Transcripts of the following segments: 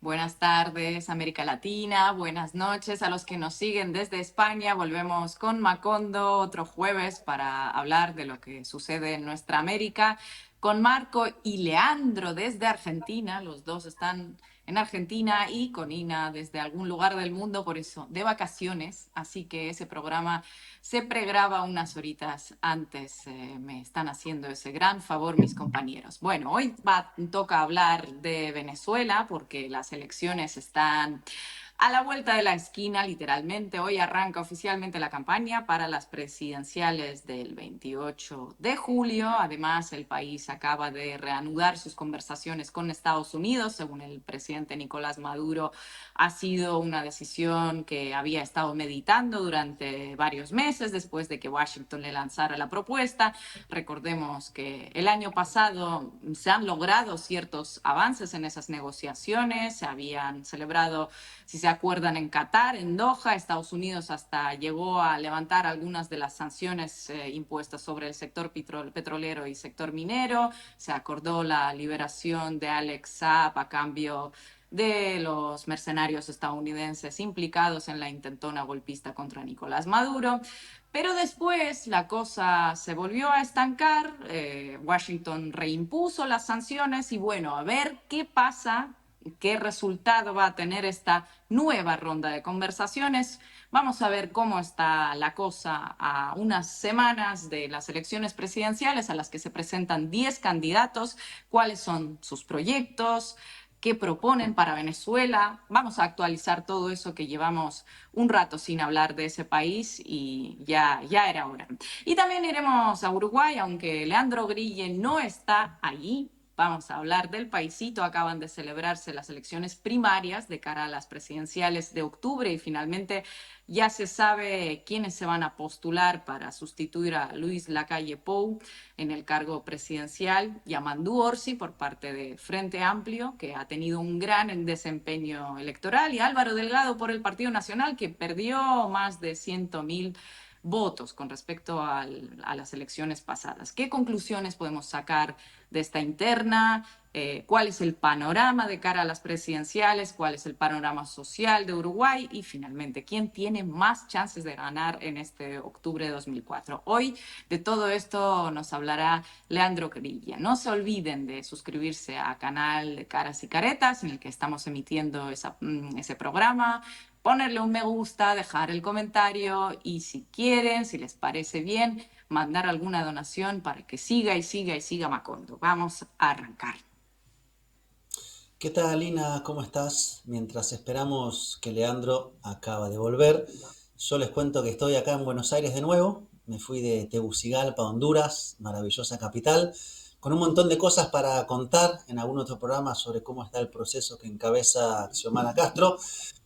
Buenas tardes, América Latina. Buenas noches a los que nos siguen desde España. Volvemos con Macondo otro jueves para hablar de lo que sucede en nuestra América. Con Marco y Leandro desde Argentina. Los dos están en Argentina y con Ina desde algún lugar del mundo, por eso de vacaciones. Así que ese programa se pregraba unas horitas antes. Me están haciendo ese gran favor mis compañeros. Bueno, hoy toca hablar de Venezuela porque las elecciones están a la vuelta de la esquina, literalmente. Hoy arranca oficialmente la campaña para las presidenciales del 28 de julio. Además, el país acaba de reanudar sus conversaciones con Estados Unidos. Según el presidente Nicolás Maduro, ha sido una decisión que había estado meditando durante varios meses después de que Washington le lanzara la propuesta. Recordemos que el año pasado se han logrado ciertos avances en esas negociaciones. Se habían celebrado, si se acuerdan, en Qatar, en Doha. Estados Unidos hasta llegó a levantar algunas de las sanciones impuestas sobre el sector petrolero y sector minero. Se acordó la liberación de Alex Saab a cambio de los mercenarios estadounidenses implicados en la intentona golpista contra Nicolás Maduro. Pero después la cosa se volvió a estancar, Washington reimpuso las sanciones y bueno, a ver qué pasa, qué resultado va a tener esta nueva ronda de conversaciones. Vamos a ver cómo está la cosa a unas semanas de las elecciones presidenciales a las que se presentan 10 candidatos, cuáles son sus proyectos, qué proponen para Venezuela. Vamos a actualizar todo eso que llevamos un rato sin hablar de ese país y ya era hora. Y también iremos a Uruguay, aunque Leandro Grille no está allí. Vamos a hablar del paisito. Acaban de celebrarse las elecciones primarias de cara a las presidenciales de octubre y finalmente ya se sabe quiénes se van a postular para sustituir a Luis Lacalle Pou en el cargo presidencial. Yamandu Orsi por parte de Frente Amplio, que ha tenido un gran desempeño electoral, y Álvaro Delgado por el Partido Nacional, que perdió más de 100.000 votos con respecto a las elecciones pasadas. ¿Qué conclusiones podemos sacar de esta interna? ¿Cuál es el panorama de cara a las presidenciales? ¿Cuál es el panorama social de Uruguay? Y finalmente, ¿quién tiene más chances de ganar en este octubre de 2004? Hoy de todo esto nos hablará Leandro Grilla. No se olviden de suscribirse a canal de Caras y Caretas, en el que estamos emitiendo ese programa, ponerle un me gusta, dejar el comentario y si quieren, si les parece bien, mandar alguna donación para que siga y siga y siga Macondo. Vamos a arrancar. ¿Qué tal, Lina? ¿Cómo estás? Mientras esperamos que Leandro acaba de volver, yo les cuento que estoy acá en Buenos Aires de nuevo. Me fui de Tegucigalpa, Honduras, maravillosa capital, con un montón de cosas para contar en algún otro programa sobre cómo está el proceso que encabeza Xiomara Castro.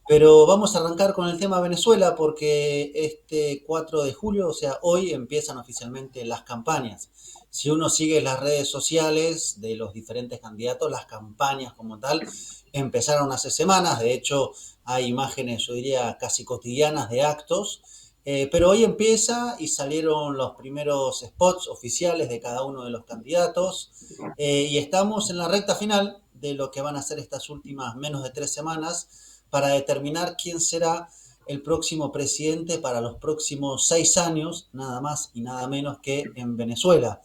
Pero vamos a arrancar con el tema Venezuela porque este 4 de julio, o sea, hoy empiezan oficialmente las campañas. Si uno sigue las redes sociales de los diferentes candidatos, las campañas como tal empezaron hace semanas. De hecho, hay imágenes, yo diría, casi cotidianas de actos. Pero hoy empieza y salieron los primeros spots oficiales de cada uno de los candidatos. Y estamos en la recta final de lo que van a ser estas últimas menos de 3 semanas para determinar quién será el próximo presidente para los próximos 6 años, nada más y nada menos que en Venezuela.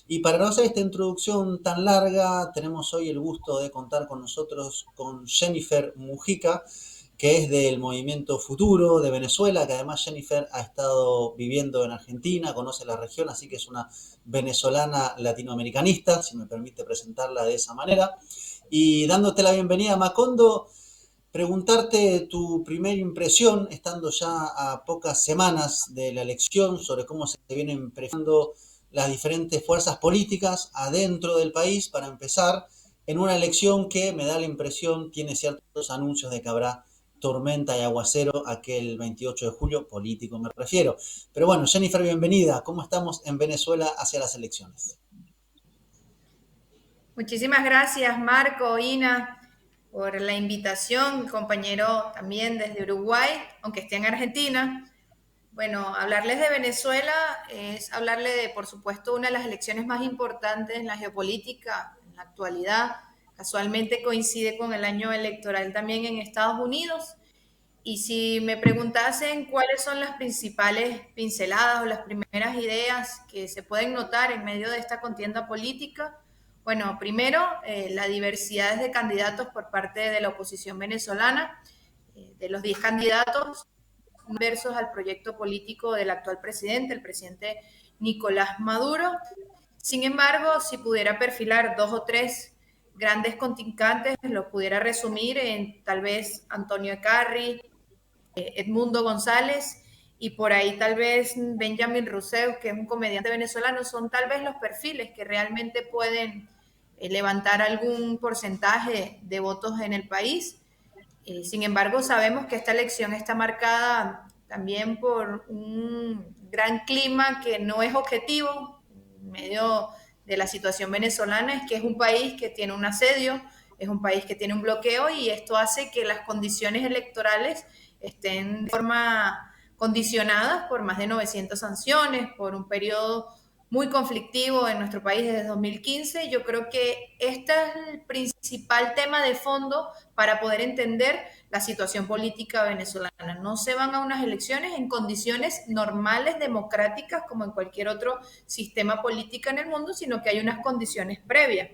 Y para no hacer esta introducción tan larga, tenemos hoy el gusto de contar con nosotros con Jennifer Mujica, que es del Movimiento Futuro de Venezuela, que además Jennifer ha estado viviendo en Argentina, conoce la región, así que es una venezolana latinoamericanista, si me permite presentarla de esa manera. Y dándote la bienvenida, Macondo, preguntarte tu primera impresión, estando ya a pocas semanas de la elección, sobre cómo se vienen preparando las diferentes fuerzas políticas adentro del país para empezar en una elección que me da la impresión tiene ciertos anuncios de que habrá tormenta y aguacero aquel 28 de julio, político me refiero. Pero bueno, Jennifer, bienvenida. ¿Cómo estamos en Venezuela hacia las elecciones? Muchísimas gracias, Marco, Ina, por la invitación, compañero también desde Uruguay, aunque esté en Argentina. Bueno, hablarles de Venezuela es hablarle de, por supuesto, una de las elecciones más importantes en la geopolítica en la actualidad. casualmente coincide con el año electoral también en Estados Unidos. Y si me preguntasen cuáles son las principales pinceladas o las primeras ideas que se pueden notar en medio de esta contienda política, bueno, primero, la diversidad de candidatos por parte de la oposición venezolana. De los 10 candidatos versos al proyecto político del actual presidente, el presidente Nicolás Maduro. Sin embargo, si pudiera perfilar 2 o 3 grandes contrincantes, lo pudiera resumir en tal vez Antonio Ecarri, Edmundo González y por ahí tal vez Benjamin Rousseau, que es un comediante venezolano. Son tal vez los perfiles que realmente pueden levantar algún porcentaje de votos en el país. Sin embargo, sabemos que esta elección está marcada también por un gran clima que no es objetivo en medio de la situación venezolana. Es que es un país que tiene un asedio, es un país que tiene un bloqueo, y esto hace que las condiciones electorales estén de forma condicionadas por más de 900 sanciones, por un periodo muy conflictivo en nuestro país desde 2015. Yo creo que este es el principal tema de fondo para poder entender la situación política venezolana. No se van a unas elecciones en condiciones normales, democráticas, como en cualquier otro sistema político en el mundo, sino que hay unas condiciones previas.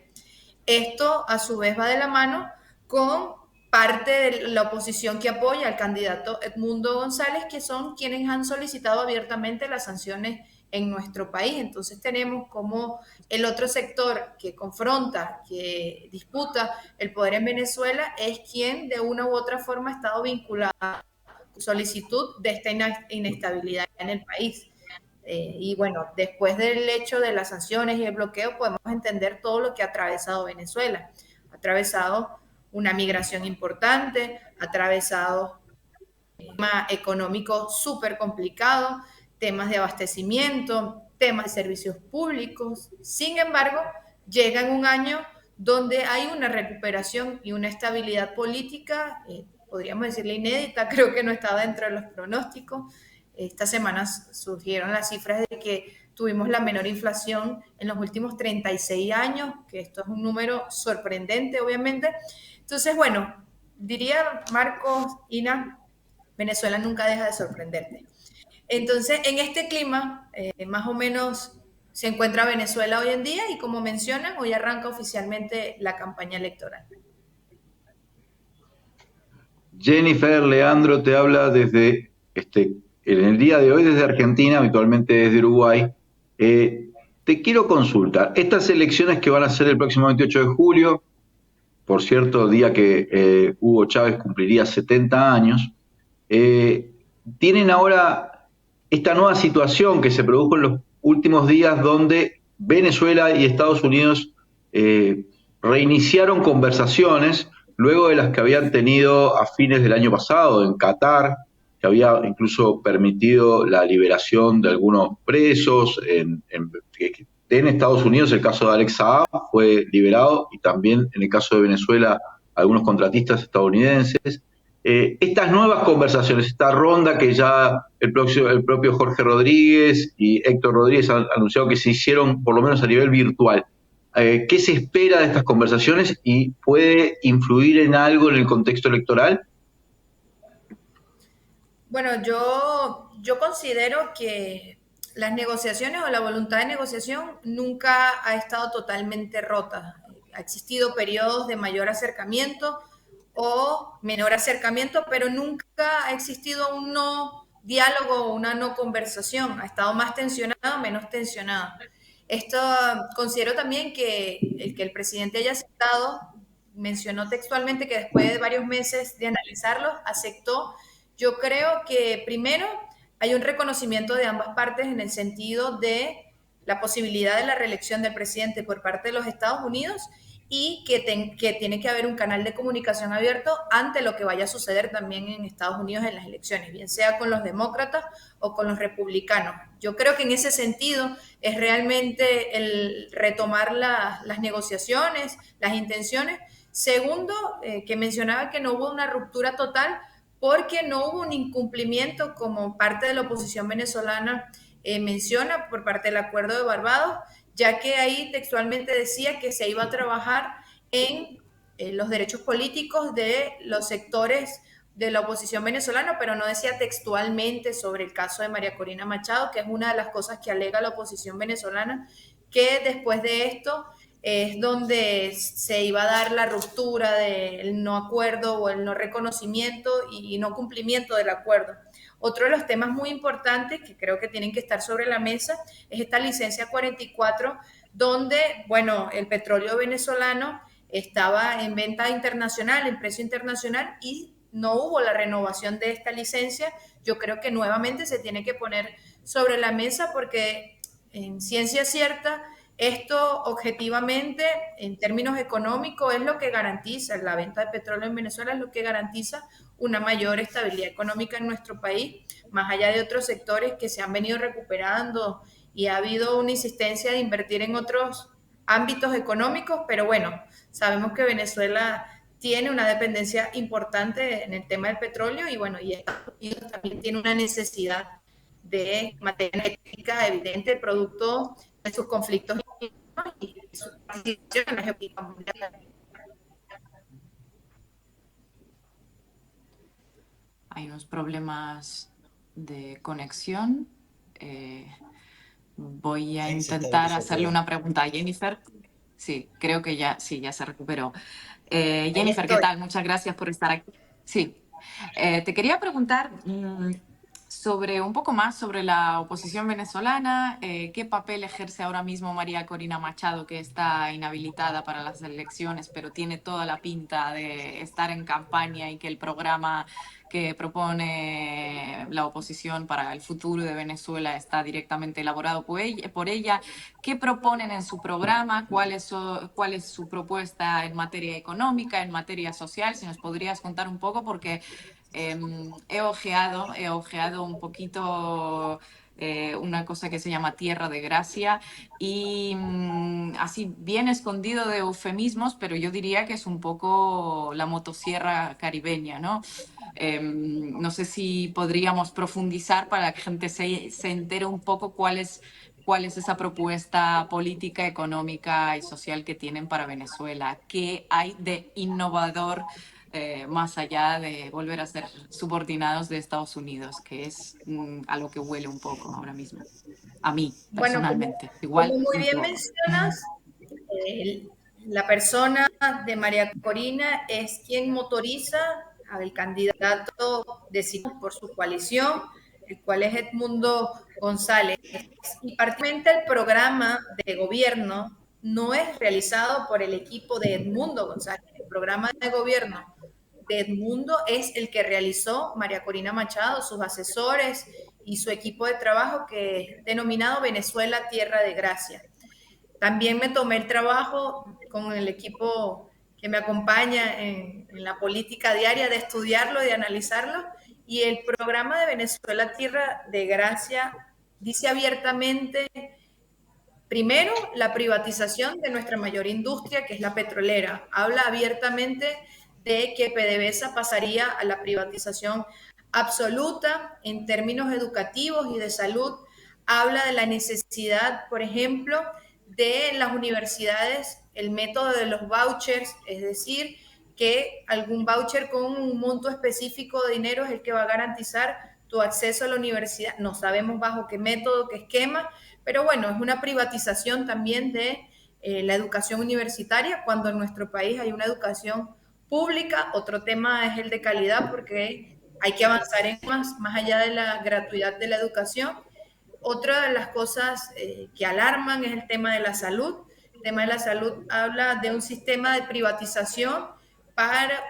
Esto, a su vez, va de la mano con parte de la oposición que apoya al candidato Edmundo González, que son quienes han solicitado abiertamente las sanciones en nuestro país. Entonces tenemos como el otro sector que confronta, que disputa el poder en Venezuela, es quien de una u otra forma ha estado vinculado a solicitud de esta inestabilidad en el país. Y bueno, después del hecho de las sanciones y el bloqueo, podemos entender todo lo que ha atravesado Venezuela. Ha atravesado una migración importante, ha atravesado un tema económico súper complicado, temas de abastecimiento, temas de servicios públicos. Sin embargo, llega en un año donde hay una recuperación y una estabilidad política, podríamos decirle inédita. Creo que no estaba dentro de los pronósticos. Estas semanas surgieron las cifras de que tuvimos la menor inflación en los últimos 36 años, que esto es un número sorprendente, obviamente. Entonces, bueno, diría Marcos, Ina, Venezuela nunca deja de sorprenderte. Entonces, en este clima, más o menos se encuentra Venezuela hoy en día, y como mencionan, hoy arranca oficialmente la campaña electoral. Jennifer, Leandro te habla desde, en el día de hoy desde Argentina, habitualmente desde Uruguay. Te quiero consultar, estas elecciones que van a ser el próximo 28 de julio, por cierto, día que Hugo Chávez cumpliría 70 años, tienen ahora esta nueva situación que se produjo en los últimos días, donde Venezuela y Estados Unidos reiniciaron conversaciones luego de las que habían tenido a fines del año pasado en Qatar, que había incluso permitido la liberación de algunos presos. En Estados Unidos el caso de Alex Saab fue liberado, y también en el caso de Venezuela algunos contratistas estadounidenses. Estas nuevas conversaciones, esta ronda que ya el propio Jorge Rodríguez y Héctor Rodríguez han anunciado que se hicieron por lo menos a nivel virtual. ¿Qué se espera de estas conversaciones y puede influir en algo en el contexto electoral? Bueno, yo considero que las negociaciones o la voluntad de negociación nunca ha estado totalmente rota. Ha existido periodos de mayor acercamiento o menor acercamiento, pero nunca ha existido un no diálogo o una no conversación. Ha estado más tensionado, menos tensionado. Esto considero también que el presidente haya aceptado, mencionó textualmente que después de varios meses de analizarlo, aceptó. Yo creo que primero hay un reconocimiento de ambas partes en el sentido de la posibilidad de la reelección del presidente por parte de los Estados Unidos, y que tiene que haber un canal de comunicación abierto ante lo que vaya a suceder también en Estados Unidos en las elecciones, bien sea con los demócratas o con los republicanos. Yo creo que en ese sentido es realmente el retomar las negociaciones, las intenciones. Segundo, que mencionaba que no hubo una ruptura total, porque no hubo un incumplimiento, como parte de la oposición venezolana menciona, por parte del Acuerdo de Barbados, ya que ahí textualmente decía que se iba a trabajar en los derechos políticos de los sectores de la oposición venezolana, pero no decía textualmente sobre el caso de María Corina Machado, que es una de las cosas que alega la oposición venezolana, que después de esto es donde se iba a dar la ruptura del no acuerdo o el no reconocimiento y no cumplimiento del acuerdo. Otro de los temas muy importantes que creo que tienen que estar sobre la mesa es esta licencia 44, donde, bueno, el petróleo venezolano estaba en venta internacional, en precio internacional, y no hubo la renovación de esta licencia. Yo creo que nuevamente se tiene que poner sobre la mesa porque en ciencia cierta esto objetivamente en términos económicos es lo que garantiza, la venta de petróleo en Venezuela es lo que garantiza una mayor estabilidad económica en nuestro país, más allá de otros sectores que se han venido recuperando y ha habido una insistencia de invertir en otros ámbitos económicos, pero bueno, sabemos que Venezuela tiene una dependencia importante en el tema del petróleo y bueno, y Estados Unidos también tiene una necesidad de materia energética evidente, producto de sus conflictos y su participación en la geopolítica mundial. Hay unos problemas de conexión. Voy a Ahí se intentar estabilizó, hacerle creo. una pregunta a Jennifer. Sí, creo que ya, sí, ya se recuperó. Ahí Jennifer, ¿qué estoy. tal? Muchas gracias por estar aquí. Sí, te quería preguntar sobre un poco más sobre la oposición venezolana. ¿Qué papel ejerce ahora mismo María Corina Machado, que está inhabilitada para las elecciones, pero tiene toda la pinta de estar en campaña y que el programa que propone la oposición para el futuro de Venezuela está directamente elaborado por ella? ¿Qué proponen en su programa? ¿Cuál es su propuesta en materia económica, en materia social? Si nos podrías contar un poco, porque he ojeado un poquito una cosa que se llama Tierra de Gracia y así bien escondido de eufemismos, pero yo diría que es un poco la motosierra caribeña, ¿no? No sé si podríamos profundizar para que la gente se entere un poco cuál es esa propuesta política, económica y social que tienen para Venezuela. ¿Qué hay de innovador más allá de volver a ser subordinados de Estados Unidos, que es a lo que huele un poco ahora mismo? A mí, Bueno, personalmente. como Igual muy me bien equivoco. mencionas, la persona de María Corina es quien motoriza al candidato decidido por su coalición, el cual es Edmundo González. Y particularmente el programa de gobierno no es realizado por el equipo de Edmundo González. El programa de gobierno de Edmundo es el que realizó María Corina Machado, sus asesores y su equipo de trabajo, que es denominado Venezuela Tierra de Gracia. También me tomé el trabajo con el equipo que me acompaña en la política diaria de estudiarlo, de analizarlo, y el programa de Venezuela Tierra de Gracia dice abiertamente, primero, la privatización de nuestra mayor industria, que es la petrolera. Habla abiertamente de que PDVSA pasaría a la privatización absoluta en términos educativos y de salud. Habla de la necesidad, por ejemplo, de las universidades, el método de los vouchers, es decir, que algún voucher con un monto específico de dinero es el que va a garantizar tu acceso a la universidad. No sabemos bajo qué método, qué esquema, pero bueno, es una privatización también de la educación universitaria, cuando en nuestro país hay una educación pública. Otro tema es el de calidad, porque hay que avanzar en más allá de la gratuidad de la educación. Otra de las cosas que alarman es el tema de la salud. El tema de la salud habla de un sistema de privatización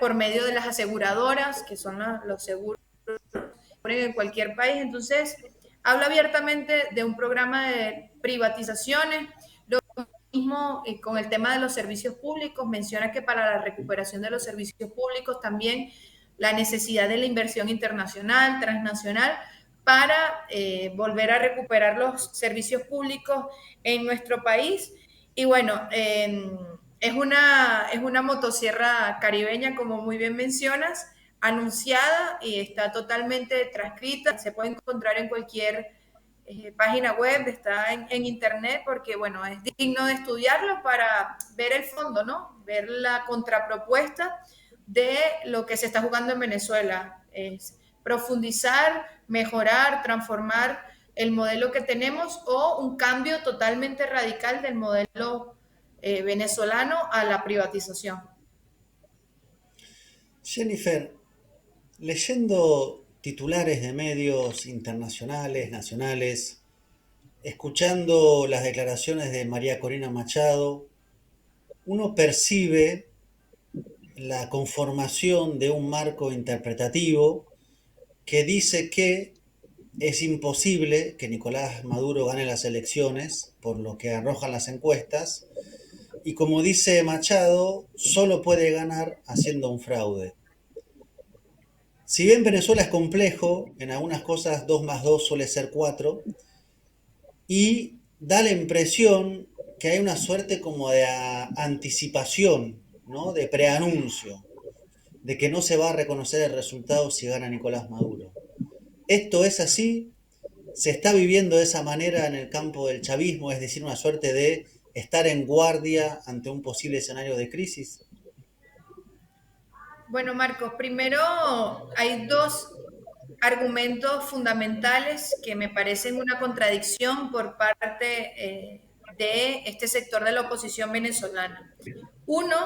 por medio de las aseguradoras, que son los seguros en cualquier país. Entonces, habla abiertamente de un programa de privatizaciones. Lo mismo con el tema de los servicios públicos, menciona que para la recuperación de los servicios públicos también la necesidad de la inversión internacional, transnacional, para volver a recuperar los servicios públicos en nuestro país. Y bueno, es una motosierra caribeña, como muy bien mencionas, anunciada y está totalmente transcrita. Se puede encontrar en cualquier página web, está en internet, porque bueno, es digno de estudiarlo para ver el fondo, ¿no? Ver la contrapropuesta de lo que se está jugando en Venezuela. Es profundizar, mejorar, transformar el modelo que tenemos o un cambio totalmente radical del modelo venezolano a la privatización. Jennifer, leyendo titulares de medios internacionales, nacionales, escuchando las declaraciones de María Corina Machado, uno percibe la conformación de un marco interpretativo que dice que es imposible que Nicolás Maduro gane las elecciones, por lo que arrojan las encuestas, y como dice Machado, solo puede ganar haciendo un fraude. Si bien Venezuela es complejo, en algunas cosas 2 más 2 suele ser 4, y da la impresión que hay una suerte como de anticipación, ¿no? De preanuncio, de que no se va a reconocer el resultado si gana Nicolás Maduro. ¿Esto es así? ¿Se está viviendo de esa manera en el campo del chavismo, es decir, una suerte de estar en guardia ante un posible escenario de crisis? Bueno, Marcos, primero hay dos argumentos fundamentales que me parecen una contradicción por parte de este sector de la oposición venezolana. Uno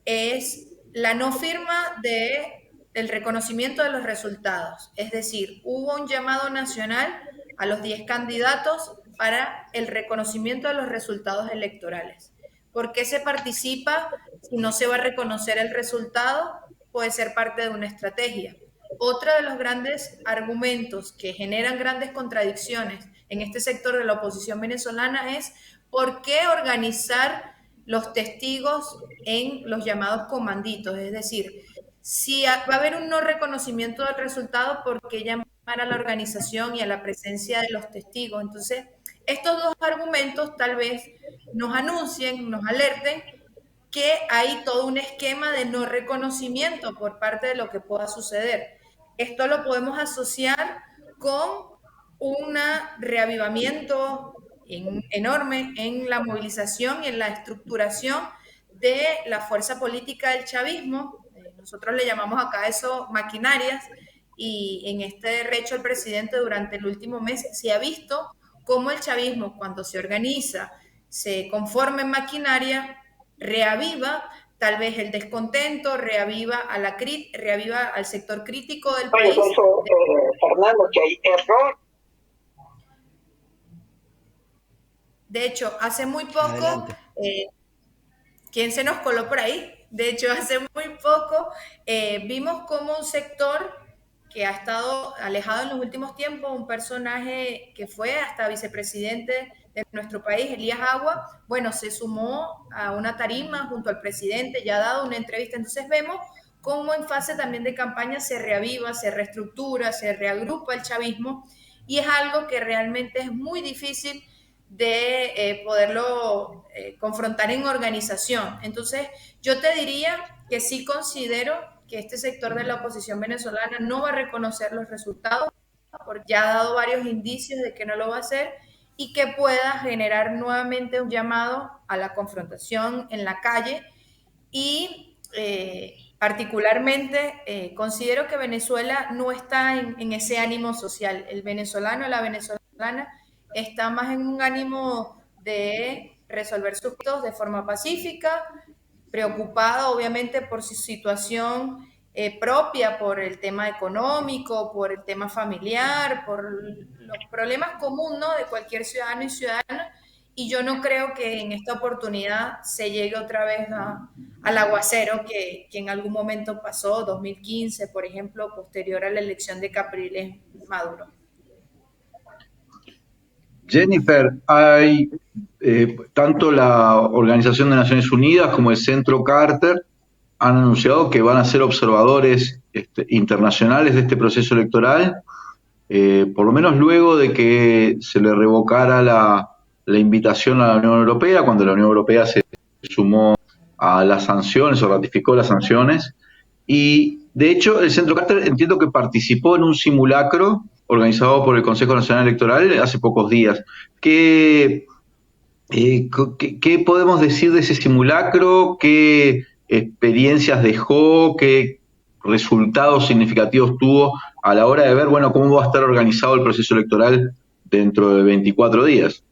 es la no firma del reconocimiento de los resultados, es decir, hubo un llamado nacional a los 10 candidatos para el reconocimiento de los resultados electorales. ¿Por qué se participa si no se va a reconocer el resultado? Puede ser parte de una estrategia. Otro de los grandes argumentos que generan grandes contradicciones en este sector de la oposición venezolana es por qué organizar los testigos en los llamados comanditos. Es decir, si va a haber un no reconocimiento del resultado, ¿por qué llamar a la organización y a la presencia de los testigos? Entonces, estos dos argumentos tal vez nos anuncien, nos alerten que hay todo un esquema de no reconocimiento por parte de lo que pueda suceder. Esto lo podemos asociar con un reavivamiento enorme en la movilización y en la estructuración de la fuerza política del chavismo. Nosotros le llamamos acá a eso maquinarias, y en este recho el presidente durante el último mes se ha visto cómo el chavismo, cuando se organiza, se conforma en maquinaria, reaviva tal vez el descontento, reaviva al sector crítico del país. Fernando, que hay error. De hecho, hace muy poco, ¿quién se nos coló por ahí? De hecho, hace muy poco vimos como un sector que ha estado alejado en los últimos tiempos, un personaje que fue hasta vicepresidente de nuestro país, Elías Agua, bueno, se sumó a una tarima junto al presidente, ya ha dado una entrevista. Entonces vemos cómo en fase también de campaña se reaviva, se reestructura, se reagrupa el chavismo, y es algo que realmente es muy difícil de poderlo confrontar en organización. Entonces yo te diría que sí considero que este sector de la oposición venezolana no va a reconocer los resultados, porque ya ha dado varios indicios de que no lo va a hacer, y que pueda generar nuevamente un llamado a la confrontación en la calle. Y particularmente considero que Venezuela no está en ese ánimo social. El venezolano, la venezolana, está más en un ánimo de resolver sus casos de forma pacífica, preocupada obviamente por su situación propia, por el tema económico, por el tema familiar, por los problemas comunes, ¿no?, de cualquier ciudadano y ciudadana. Y yo no creo que en esta oportunidad se llegue otra vez al aguacero que en algún momento pasó, 2015, por ejemplo, posterior a la elección de Capriles Maduro. Jennifer, hay tanto la Organización de Naciones Unidas como el Centro Carter han anunciado que van a ser observadores internacionales de este proceso electoral, por lo menos luego de que se le revocara la invitación a la Unión Europea, cuando la Unión Europea se sumó a las sanciones o ratificó las sanciones. Y de hecho el Centro Carter entiendo que participó en un simulacro organizado por el Consejo Nacional Electoral hace pocos días. ¿Qué podemos decir de ese simulacro? ¿Qué experiencias dejó? ¿Qué resultados significativos tuvo a la hora de ver, bueno, cómo va a estar organizado el proceso electoral dentro de 24 días?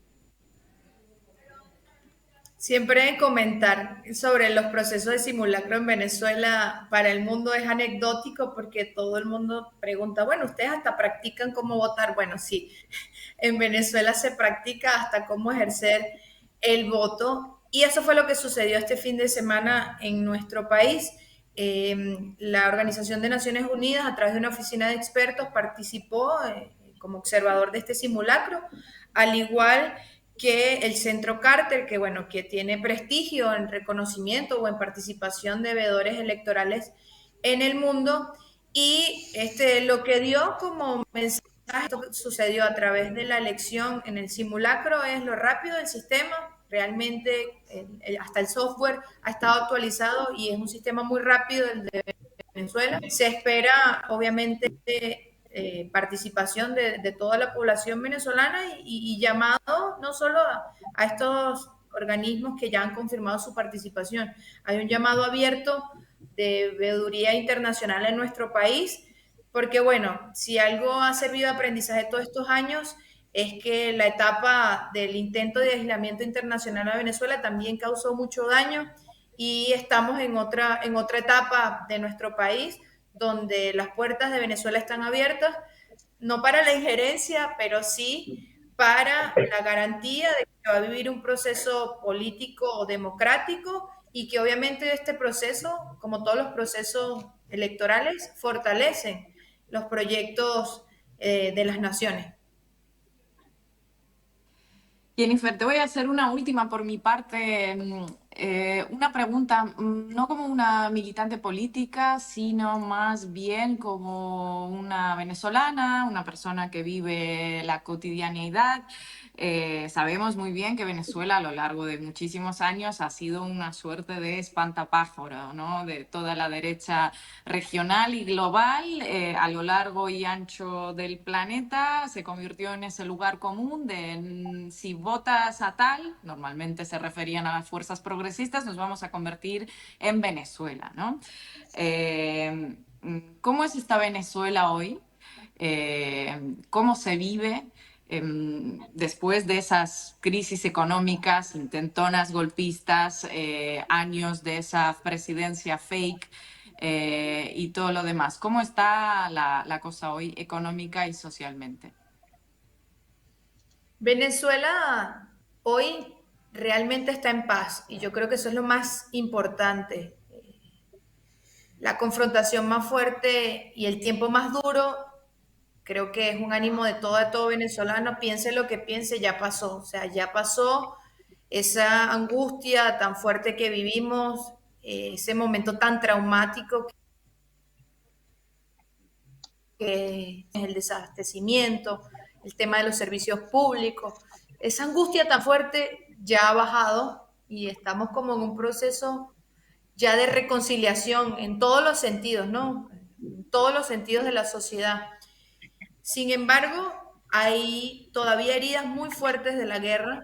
Siempre comentar sobre los procesos de simulacro en Venezuela para el mundo es anecdótico porque todo el mundo pregunta, bueno, ustedes hasta practican cómo votar. Bueno, sí, en Venezuela se practica hasta cómo ejercer el voto y eso fue lo que sucedió este fin de semana en nuestro país. La Organización de Naciones Unidas, a través de una oficina de expertos, participó como observador de este simulacro, al igual que el Centro Carter, que bueno, que tiene prestigio en reconocimiento o en participación de veedores electorales en el mundo, y lo que dio como mensaje, esto que sucedió a través de la elección en el simulacro, es lo rápido del sistema. Realmente hasta el software ha estado actualizado y es un sistema muy rápido el de Venezuela. Se espera, obviamente, participación de toda la población venezolana y llamado no solo a estos organismos que ya han confirmado su participación, hay un llamado abierto de veeduría internacional en nuestro país, porque bueno, si algo ha servido de aprendizaje todos estos años es que la etapa del intento de aislamiento internacional a Venezuela también causó mucho daño y estamos en otra etapa de nuestro país donde las puertas de Venezuela están abiertas, no para la injerencia, pero sí para la garantía de que va a vivir un proceso político o democrático y que obviamente este proceso, como todos los procesos electorales, fortalecen los proyectos de las naciones. Jennifer, te voy a hacer una última por mi parte, una pregunta, no como una militante política, sino más bien como una venezolana, una persona que vive la cotidianidad. Sabemos muy bien que Venezuela a lo largo de muchísimos años ha sido una suerte de espantapájaro, ¿no? De toda la derecha regional y global, a lo largo y ancho del planeta, se convirtió en ese lugar común de si votas a tal, normalmente se referían a las fuerzas progresistas, nos vamos a convertir en Venezuela, ¿no? ¿Cómo es esta Venezuela hoy? ¿Cómo se vive? Después de esas crisis económicas, intentonas, golpistas, años de esa presidencia fake y todo lo demás. ¿Cómo está la cosa hoy económica y socialmente? Venezuela hoy realmente está en paz y yo creo que eso es lo más importante. La confrontación más fuerte y el tiempo más duro creo que es un ánimo de todo venezolano, piense lo que piense, ya pasó, o sea, ya pasó esa angustia tan fuerte que vivimos, ese momento tan traumático que es el desabastecimiento, el tema de los servicios públicos, esa angustia tan fuerte ya ha bajado y estamos como en un proceso ya de reconciliación en todos los sentidos, ¿no? En todos los sentidos de la sociedad. Sin embargo, hay todavía heridas muy fuertes de la guerra,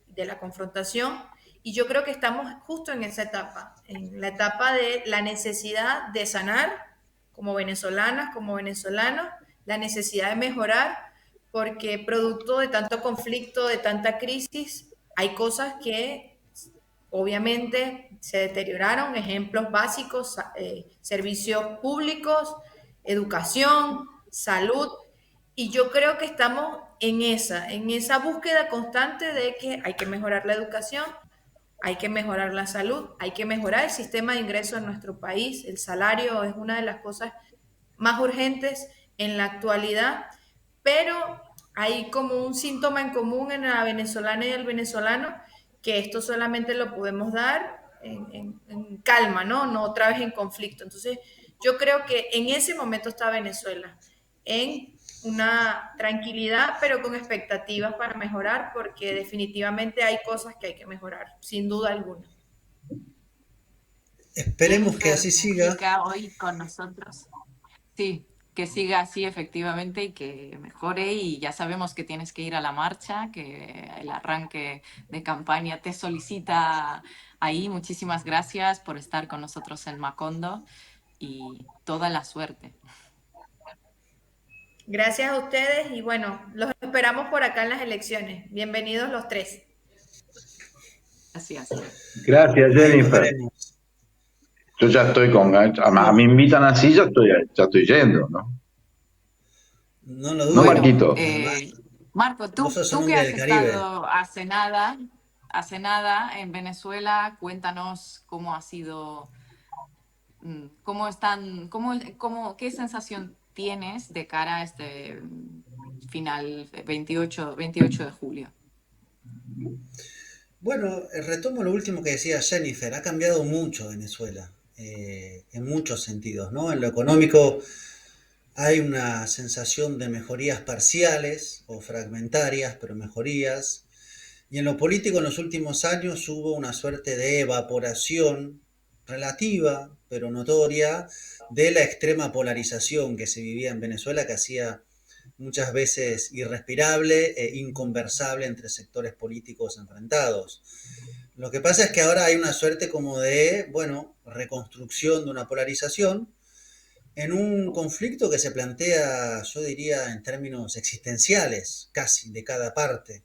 de la confrontación, y yo creo que estamos justo en esa etapa, en la etapa de la necesidad de sanar como venezolanas, como venezolanos, la necesidad de mejorar, porque producto de tanto conflicto, de tanta crisis, hay cosas que obviamente se deterioraron, ejemplos básicos, servicios públicos, educación, salud, y yo creo que estamos en esa búsqueda constante de que hay que mejorar la educación, hay que mejorar la salud, hay que mejorar el sistema de ingresos en nuestro país. El salario es una de las cosas más urgentes en la actualidad, pero hay como un síntoma en común en la venezolana y el venezolano, que esto solamente lo podemos dar en calma, ¿no? No otra vez en conflicto. Entonces, yo creo que en ese momento está Venezuela, en una tranquilidad, pero con expectativas para mejorar, porque definitivamente hay cosas que hay que mejorar, sin duda alguna. Esperemos que Jennifer así siga. Mujica hoy con nosotros. Sí, Que siga así efectivamente y que mejore, y ya sabemos que tienes que ir a la marcha, que el arranque de campaña te solicita ahí. Muchísimas gracias por estar con nosotros en Macondo y toda la suerte. Gracias a ustedes y bueno, los esperamos por acá en las elecciones. Bienvenidos los tres. Gracias. Gracias, Ahí nos Jennifer. veremos. Yo ya estoy me invitan así, ya estoy yendo, ¿no? No lo No, dudo. Bueno, Marquito. Marco, Vos sos un tú que hombre has del Caribe. estado hace nada en Venezuela, cuéntanos cómo ha sido, qué sensación tienes de cara a este final 28 de julio. Bueno, retomo lo último que decía Jennifer. Ha cambiado mucho Venezuela, en muchos sentidos, ¿no? En lo económico hay una sensación de mejorías parciales o fragmentarias, pero mejorías. Y en lo político en los últimos años hubo una suerte de evaporación relativa, pero notoria, de la extrema polarización que se vivía en Venezuela, que hacía muchas veces irrespirable e inconversable entre sectores políticos enfrentados. Lo que pasa es que ahora hay una suerte como de, bueno, reconstrucción de una polarización en un conflicto que se plantea, yo diría, en términos existenciales, casi de cada parte,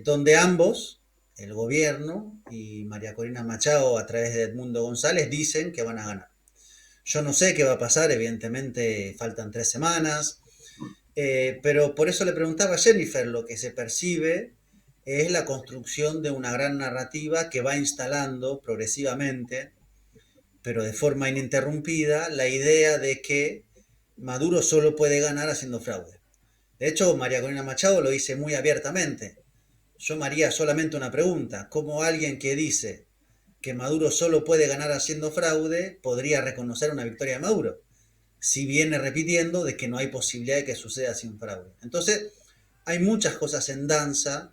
donde ambos, el gobierno y María Corina Machado a través de Edmundo González, dicen que van a ganar. Yo no sé qué va a pasar, evidentemente faltan 3 semanas, pero por eso le preguntaba a Jennifer, lo que se percibe es la construcción de una gran narrativa que va instalando progresivamente, pero de forma ininterrumpida, la idea de que Maduro solo puede ganar haciendo fraude. De hecho, María Corina Machado lo dice muy abiertamente. Yo me haría solamente una pregunta: ¿cómo alguien que dice que Maduro solo puede ganar haciendo fraude podría reconocer una victoria de Maduro, si viene repitiendo de que no hay posibilidad de que suceda sin fraude? Entonces, hay muchas cosas en danza.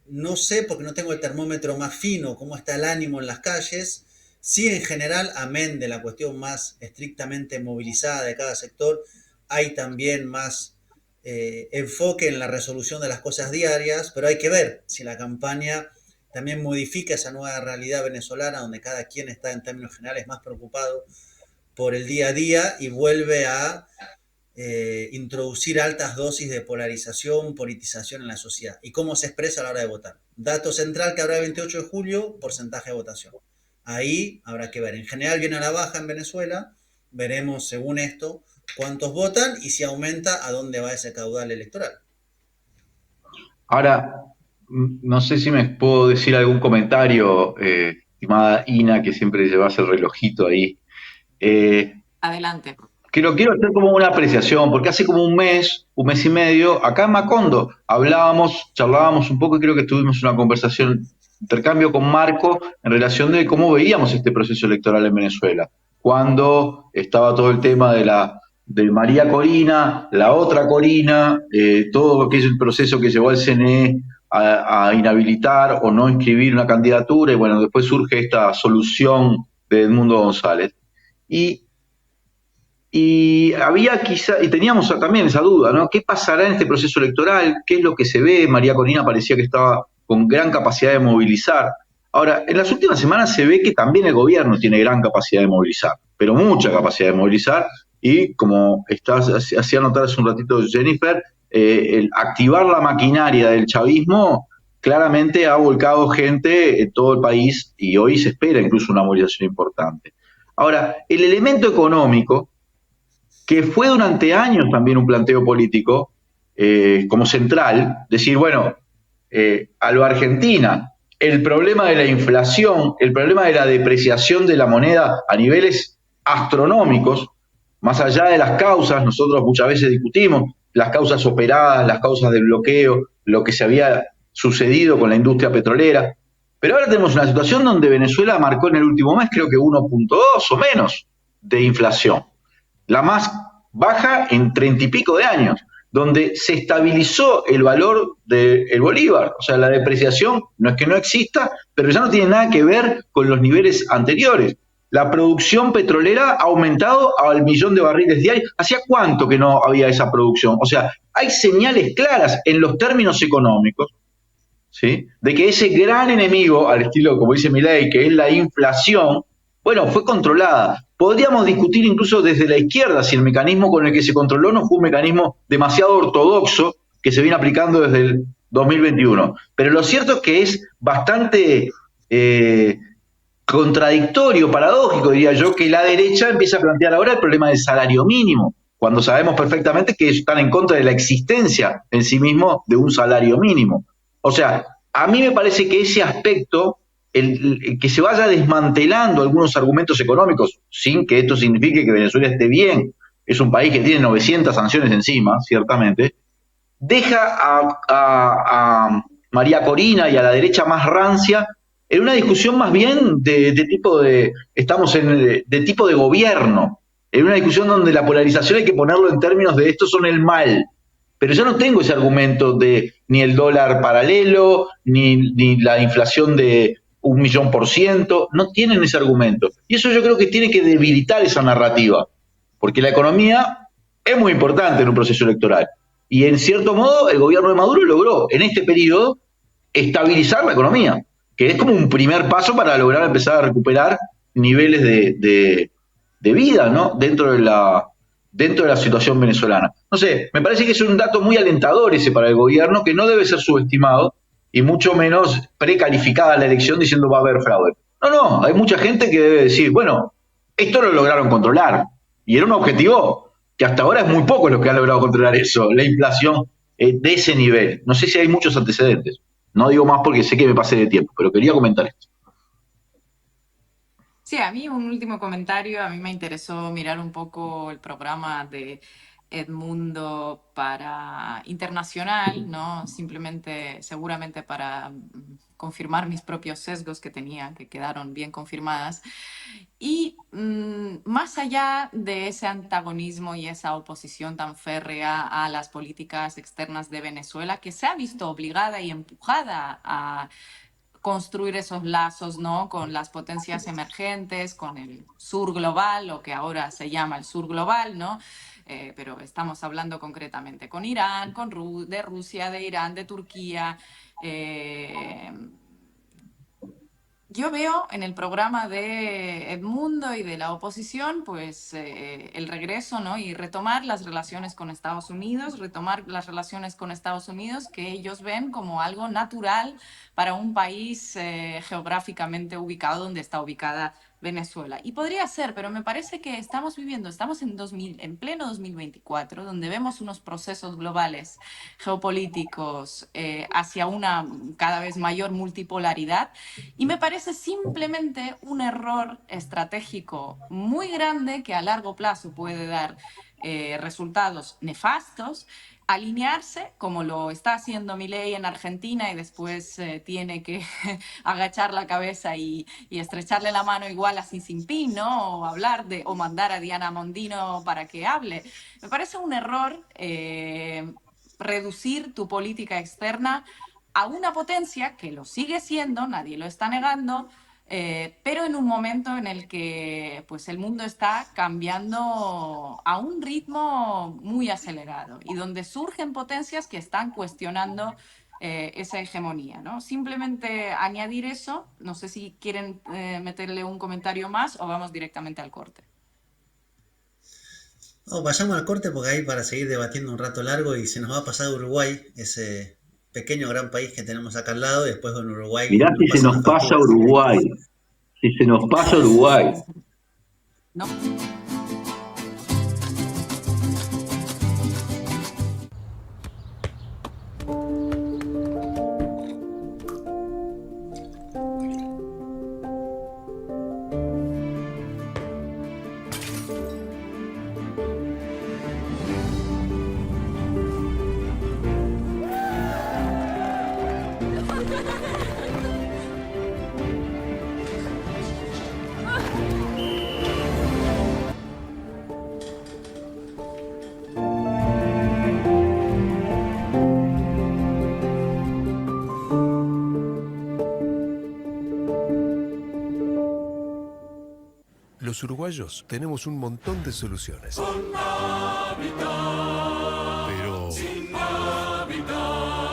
No sé, porque no tengo el termómetro más fino, cómo está el ánimo en las calles. Sí, en general, amén de la cuestión más estrictamente movilizada de cada sector, hay también más enfoque en la resolución de las cosas diarias, pero hay que ver si la campaña también modifica esa nueva realidad venezolana, donde cada quien está en términos generales más preocupado por el día a día y vuelve a introducir altas dosis de polarización, politización en la sociedad. ¿Y cómo se expresa a la hora de votar? Dato central que habrá el 28 de julio, porcentaje de votación. Ahí habrá que ver. En general viene a la baja en Venezuela. Veremos, según esto, cuántos votan y si aumenta, a dónde va ese caudal electoral. Ahora, no sé si me puedo decir algún comentario, estimada Ina, que siempre llevas el relojito ahí. Adelante. Que lo quiero hacer como una apreciación, porque hace como un mes y medio, acá en Macondo, charlábamos un poco y creo que tuvimos una conversación, intercambio con Marco en relación de cómo veíamos este proceso electoral en Venezuela. Cuando estaba todo el tema de María Corina, la otra Corina, todo lo que es el proceso que llevó al CNE a inhabilitar o no inscribir una candidatura, y bueno, después surge esta solución de Edmundo González. Y teníamos también esa duda, ¿no? ¿Qué pasará en este proceso electoral? ¿Qué es lo que se ve? María Corina parecía que estaba con gran capacidad de movilizar. Ahora, en las últimas semanas se ve que también el gobierno tiene gran capacidad de movilizar, pero mucha capacidad de movilizar, y como hacía notar hace un ratito Jennifer, el activar la maquinaria del chavismo claramente ha volcado gente en todo el país y hoy se espera incluso una movilización importante. Ahora, el elemento económico, que fue durante años también un planteo político como central, decir, bueno, a lo Argentina, el problema de la inflación, el problema de la depreciación de la moneda a niveles astronómicos, más allá de las causas, nosotros muchas veces discutimos las causas operadas, las causas del bloqueo, lo que se había sucedido con la industria petrolera, pero ahora tenemos una situación donde Venezuela marcó en el último mes creo que 1.2 o menos de inflación, la más baja en 30 y pico de años, donde se estabilizó el valor del bolívar. O sea, la depreciación no es que no exista, pero ya no tiene nada que ver con los niveles anteriores. la producción petrolera ha aumentado al 1.000.000 de barriles diarios. ¿Hacía cuánto que no había esa producción? O sea, hay señales claras en los términos económicos, ¿sí?, de que ese gran enemigo, al estilo, como dice Milei, que es la inflación, bueno, fue controlada. Podríamos discutir incluso desde la izquierda si el mecanismo con el que se controló no fue un mecanismo demasiado ortodoxo que se viene aplicando desde el 2021. Pero lo cierto es que es bastante contradictorio, paradójico, diría yo, que la derecha empieza a plantear ahora el problema del salario mínimo, cuando sabemos perfectamente que están en contra de la existencia en sí mismo de un salario mínimo. O sea, a mí me parece que ese aspecto, el que se vaya desmantelando algunos argumentos económicos, sin que esto signifique que Venezuela esté bien, es un país que tiene 900 sanciones encima, ciertamente, deja a María Corina y a la derecha más rancia en una discusión más bien de tipo de tipo de gobierno, en una discusión donde la polarización hay que ponerlo en términos de estos son el mal. Pero yo no tengo ese argumento de ni el dólar paralelo, ni la inflación de 1.000.000%, no tienen ese argumento. Y eso yo creo que tiene que debilitar esa narrativa, porque la economía es muy importante en un proceso electoral. Y en cierto modo el gobierno de Maduro logró en este periodo estabilizar la economía, que es como un primer paso para lograr empezar a recuperar niveles de vida, ¿no?, dentro de la situación venezolana. No sé, me parece que es un dato muy alentador ese para el gobierno, que no debe ser subestimado y mucho menos precalificada la elección diciendo va a haber fraude. No, hay mucha gente que debe decir, bueno, esto lo lograron controlar y era un objetivo que hasta ahora es muy poco los que han logrado controlar eso, la inflación de ese nivel. No sé si hay muchos antecedentes. No digo más porque sé que me pasé de tiempo, pero quería comentar esto. Sí, a mí un último comentario. A mí me interesó mirar un poco el programa de Edmundo para internacional, ¿no? Simplemente, seguramente para confirmar mis propios sesgos que tenía, que quedaron bien confirmadas. Y más allá de ese antagonismo y esa oposición tan férrea a las políticas externas de Venezuela, que se ha visto obligada y empujada a construir esos lazos, ¿no?, con las potencias emergentes, con el sur global, lo que ahora se llama el sur global, ¿no? Pero estamos hablando concretamente con Irán, de Rusia, de Irán, de Turquía. Yo veo en el programa de Edmundo y de la oposición, pues el regreso, ¿no?, y retomar las relaciones con Estados Unidos, que ellos ven como algo natural para un país geográficamente ubicado donde está ubicada Venezuela. Y podría ser, pero me parece que estamos en pleno 2024, donde vemos unos procesos globales geopolíticos hacia una cada vez mayor multipolaridad, y me parece simplemente un error estratégico muy grande que a largo plazo puede dar resultados nefastos, alinearse como lo está haciendo Milei en Argentina, y después tiene que agachar la cabeza y estrecharle la mano igual a Xi Jinping, ¿no?, o mandar a Diana Mondino para que hable. Me parece un error reducir tu política externa a una potencia que lo sigue siendo, nadie lo está negando, pero en un momento en el que pues, el mundo está cambiando a un ritmo muy acelerado y donde surgen potencias que están cuestionando esa hegemonía, ¿no? Simplemente añadir eso. No sé si quieren meterle un comentario más o vamos directamente al corte. No, vayamos al corte porque hay para seguir debatiendo un rato largo y se nos va a pasar Uruguay, ese pequeño gran país que tenemos acá al lado, y después en Uruguay Mirá si se nos pasa Uruguay. Si se nos pasa Uruguay. No. Los uruguayos tenemos un montón de soluciones. Pero sin Navidad,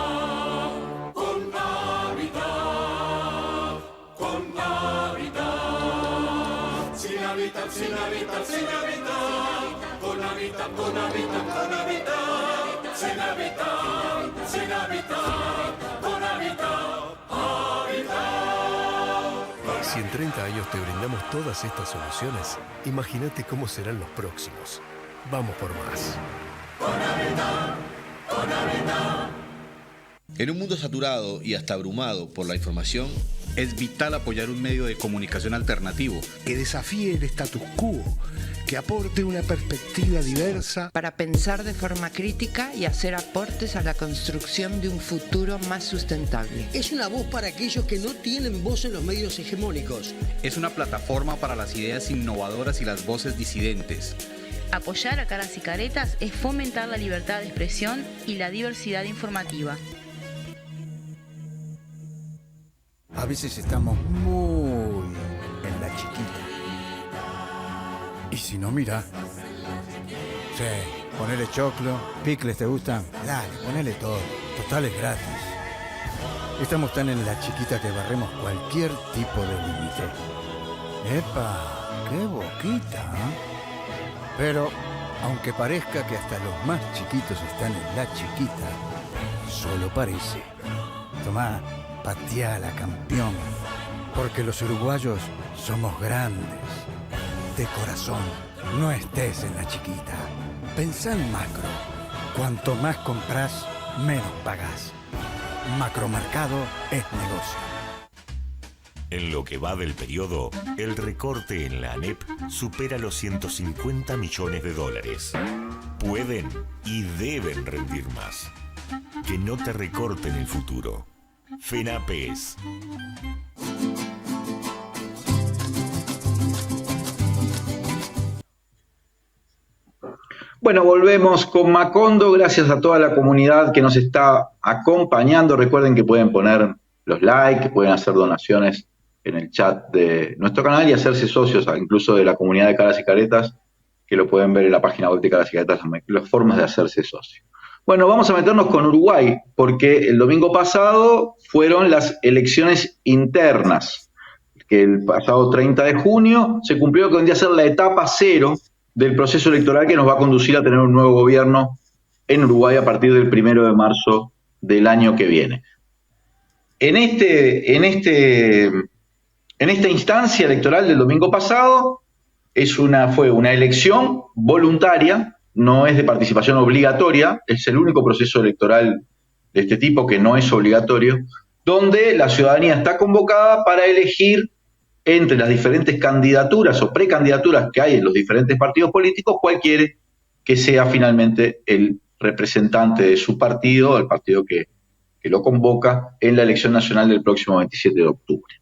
con Navidad, con Navidad, sin Navidad, sin Navidad, sin Navidad, con Navidad, con Navidad, con Navidad, sin Navidad, sin Navidad, con Navidad, Navidad. si en 30 años te brindamos todas estas soluciones, imagínate cómo serán los próximos. Vamos por más. Con Navidad, con Navidad. En un mundo saturado y hasta abrumado por la información, es vital apoyar un medio de comunicación alternativo que desafíe el status quo, que aporte una perspectiva diversa para pensar de forma crítica y hacer aportes a la construcción de un futuro más sustentable. Es una voz para aquellos que no tienen voz en los medios hegemónicos. Es una plataforma para las ideas innovadoras y las voces disidentes. Apoyar a Caras y Caretas es fomentar la libertad de expresión y la diversidad informativa. A veces estamos muy en la chiquita. Y si no, mira. Sí, ponele choclo, picles, ¿te gustan? Dale, ponele todo. Total es gratis. Estamos tan en la chiquita que barremos cualquier tipo de límite. ¡Epa! ¡Qué boquita! Pero, aunque parezca que hasta los más chiquitos están en la chiquita, solo parece. Tomá. Pateala, campeón, porque los uruguayos somos grandes, de corazón. No estés en la chiquita. Pensá en macro. Cuanto más compras, menos pagás. Macromercado es negocio. En lo que va del periodo, el recorte en la ANEP supera los 150 millones de dólares. Pueden y deben rendir más. Que no te recorten el futuro. FENAPES. Bueno, volvemos con Macondo. Gracias a toda la comunidad que nos está acompañando. Recuerden que pueden poner los likes, que pueden hacer donaciones en el chat de nuestro canal y hacerse socios incluso de la comunidad de Caras y Caretas, que lo pueden ver en la página web de Caras y Caretas, las formas de hacerse socio. Bueno, vamos a meternos con Uruguay, porque el domingo pasado fueron las elecciones internas, que el pasado 30 de junio se cumplió que vendría a ser la etapa cero del proceso electoral que nos va a conducir a tener un nuevo gobierno en Uruguay a partir del 1 de marzo del año que viene. En esta instancia electoral del domingo pasado fue una elección voluntaria. No es de participación obligatoria, es el único proceso electoral de este tipo que no es obligatorio, donde la ciudadanía está convocada para elegir entre las diferentes candidaturas o precandidaturas que hay en los diferentes partidos políticos, cuál quiere que sea finalmente el representante de su partido, el partido que lo convoca en la elección nacional del próximo 27 de octubre.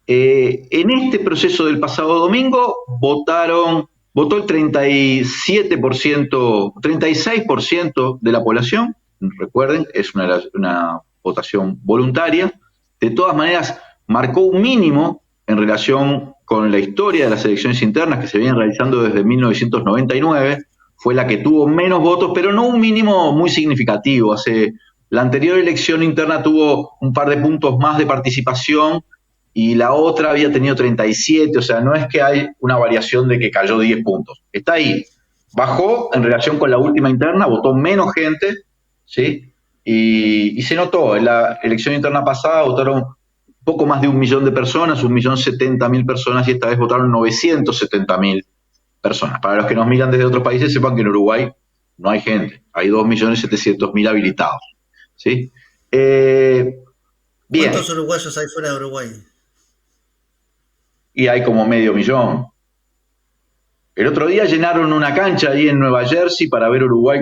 En este proceso del pasado domingo votó el 36% de la población. Recuerden, es una votación voluntaria. De todas maneras, marcó un mínimo en relación con la historia de las elecciones internas que se vienen realizando desde 1999. Fue la que tuvo menos votos, pero no un mínimo muy significativo. La anterior elección interna tuvo un par de puntos más de participación, y la otra había tenido 37, o sea, no es que hay una variación de que cayó 10 puntos. Está ahí. Bajó en relación con la última interna, votó menos gente, ¿sí? Y se notó. En la elección interna pasada votaron poco más de 1 millón de personas, 1.070.000 personas, y esta vez votaron 970.000 personas. Para los que nos miran desde otros países, sepan que en Uruguay no hay gente. Hay 2.700.000 habilitados, ¿sí? Bien. ¿Cuántos uruguayos hay fuera de Uruguay? Y hay como 500.000. El otro día llenaron una cancha ahí en Nueva Jersey para ver Uruguay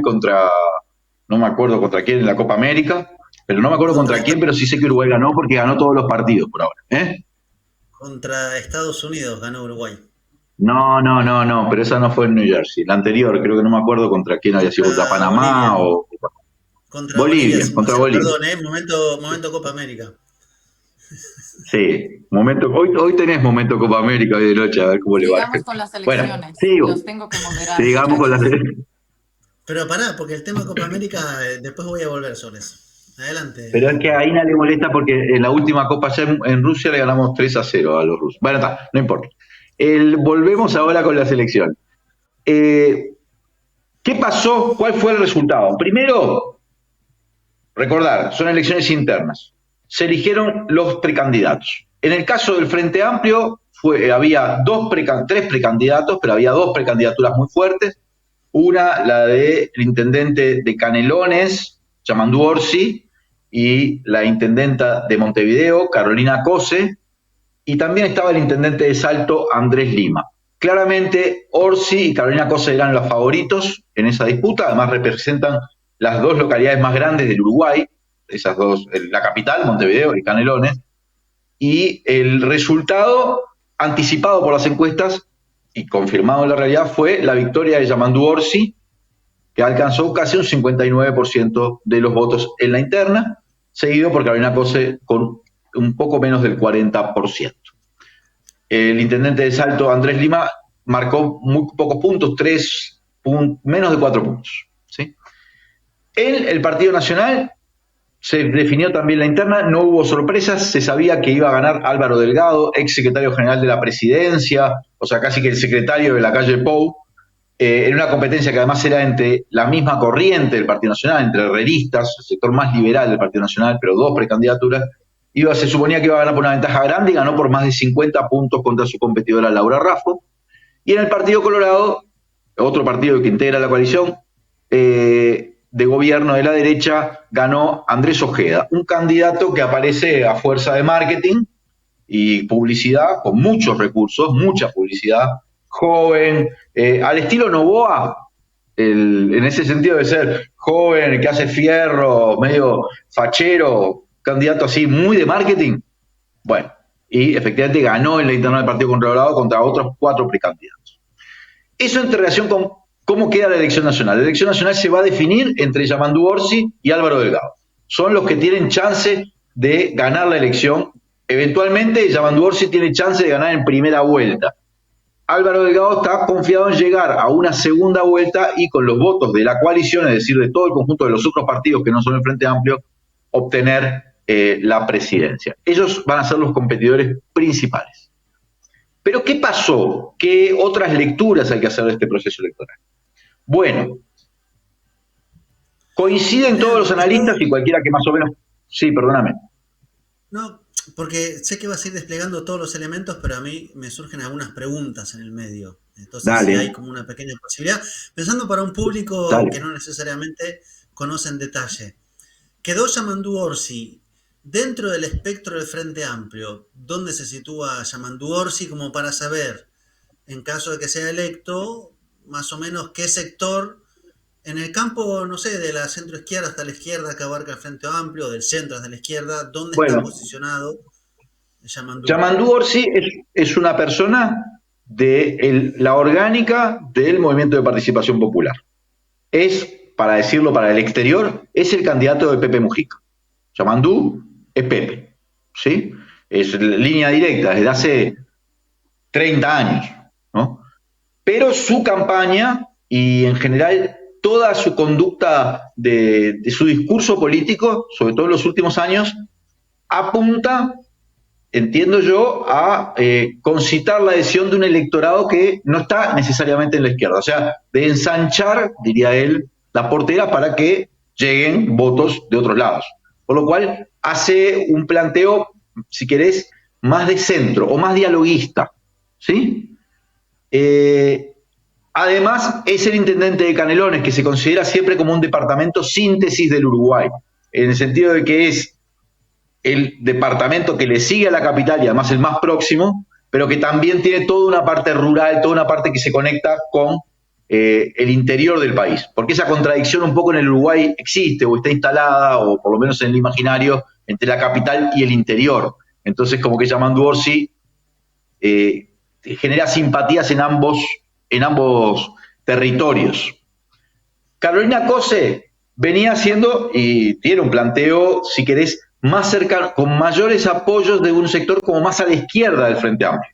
no me acuerdo contra quién en la Copa América, pero no me acuerdo contra quién, pero sí sé que Uruguay ganó porque ganó todos los partidos por ahora. Contra Estados Unidos ganó Uruguay. No, pero esa no fue en New Jersey. La anterior, creo que no me acuerdo contra quién había sido, contra Panamá Bolivia. o... Contra Bolivia. Perdón, momento Copa América. Sí, hoy tenés momento Copa América hoy de noche, a ver cómo le va. Sigamos con las elecciones. Bueno, sigo. Los tengo que moderar. Sigamos con las elecciones. Pero pará, porque el tema Copa América, después voy a volver sobre eso. Adelante. Pero es que a Ina le molesta porque en la última Copa allá en Rusia le ganamos 3-0 a los rusos. Bueno, está, no importa. Volvemos ahora con la selección. ¿Qué pasó? ¿Cuál fue el resultado? Primero, recordar, son elecciones internas. Se eligieron los precandidatos. En el caso del Frente Amplio, había tres precandidatos, pero había dos precandidaturas muy fuertes. Una, la del intendente de Canelones, Yamandu Orsi, y la intendenta de Montevideo, Carolina Cose, y también estaba el intendente de Salto, Andrés Lima. Claramente, Orsi y Carolina Cose eran los favoritos en esa disputa, además representan las dos localidades más grandes del Uruguay, esas dos, la capital, Montevideo y Canelones, y el resultado anticipado por las encuestas y confirmado en la realidad fue la victoria de Yamandu Orsi, que alcanzó casi un 59% de los votos en la interna, seguido por Carolina Cose con un poco menos del 40%. El intendente de Salto, Andrés Lima, marcó muy pocos puntos, menos de 4 puntos. ¿Sí? En el Partido Nacional se definió también la interna, no hubo sorpresas, se sabía que iba a ganar Álvaro Delgado, ex secretario general de la presidencia, o sea, casi que el secretario de la calle Pou, en una competencia que además era entre la misma corriente del Partido Nacional, entre herreristas, el sector más liberal del Partido Nacional, pero dos precandidaturas, se suponía que iba a ganar por una ventaja grande y ganó por más de 50 puntos contra su competidora Laura Raffo. Y en el Partido Colorado, otro partido que integra la coalición, de gobierno de la derecha, ganó Andrés Ojeda, un candidato que aparece a fuerza de marketing y publicidad, con muchos recursos, mucha publicidad, joven, al estilo Noboa, en ese sentido de ser joven, que hace fierro, medio fachero, candidato así muy de marketing. Bueno, y efectivamente ganó en la interna del Partido Colorado contra otros 4 precandidatos. Eso en relación con ¿cómo queda la elección nacional? La elección nacional se va a definir entre Yamandu Orsi y Álvaro Delgado. Son los que tienen chance de ganar la elección. Eventualmente, Yamandu Orsi tiene chance de ganar en primera vuelta. Álvaro Delgado está confiado en llegar a una segunda vuelta y con los votos de la coalición, es decir, de todo el conjunto de los otros partidos que no son el Frente Amplio, obtener la presidencia. Ellos van a ser los competidores principales. Pero ¿qué pasó? ¿Qué otras lecturas hay que hacer de este proceso electoral? Bueno, coinciden todos los analistas y cualquiera que más o menos... Sí, perdóname. No, porque sé que vas a ir desplegando todos los elementos, pero a mí me surgen algunas preguntas en el medio. Entonces, si hay como una pequeña posibilidad, pensando para un público que no necesariamente conoce en detalle. ¿Quedó Yamandu Orsi dentro del espectro del Frente Amplio? ¿Dónde se sitúa Yamandu Orsi como para saber, en caso de que sea electo, más o menos qué sector, en el campo, no sé, de la centro-izquierda hasta la izquierda que abarca el Frente Amplio, del centro hasta la izquierda, dónde está posicionado Yamandu? Yamandu Orsi es una persona de la orgánica del Movimiento de Participación Popular. Es, para decirlo para el exterior, es el candidato de Pepe Mujica. Yamandu es Pepe, ¿sí? Es línea directa desde hace 30 años, ¿no? Pero su campaña y en general toda su conducta de su discurso político, sobre todo en los últimos años, apunta, entiendo yo, a concitar la adhesión de un electorado que no está necesariamente en la izquierda. O sea, de ensanchar, diría él, la portera para que lleguen votos de otros lados. Por lo cual hace un planteo, si querés, más de centro o más dialoguista, ¿sí? Además, es el intendente de Canelones, que se considera siempre como un departamento síntesis del Uruguay, en el sentido de que es el departamento que le sigue a la capital y además el más próximo, pero que también tiene toda una parte rural, toda una parte que se conecta con el interior del país. Porque esa contradicción un poco en el Uruguay existe o está instalada, o por lo menos en el imaginario, entre la capital y el interior. Entonces, como que Yamandu Orsi genera simpatías en ambos territorios. Carolina Cose venía haciendo, y tiene un planteo, si querés, más cercano, con mayores apoyos de un sector como más a la izquierda del Frente Amplio.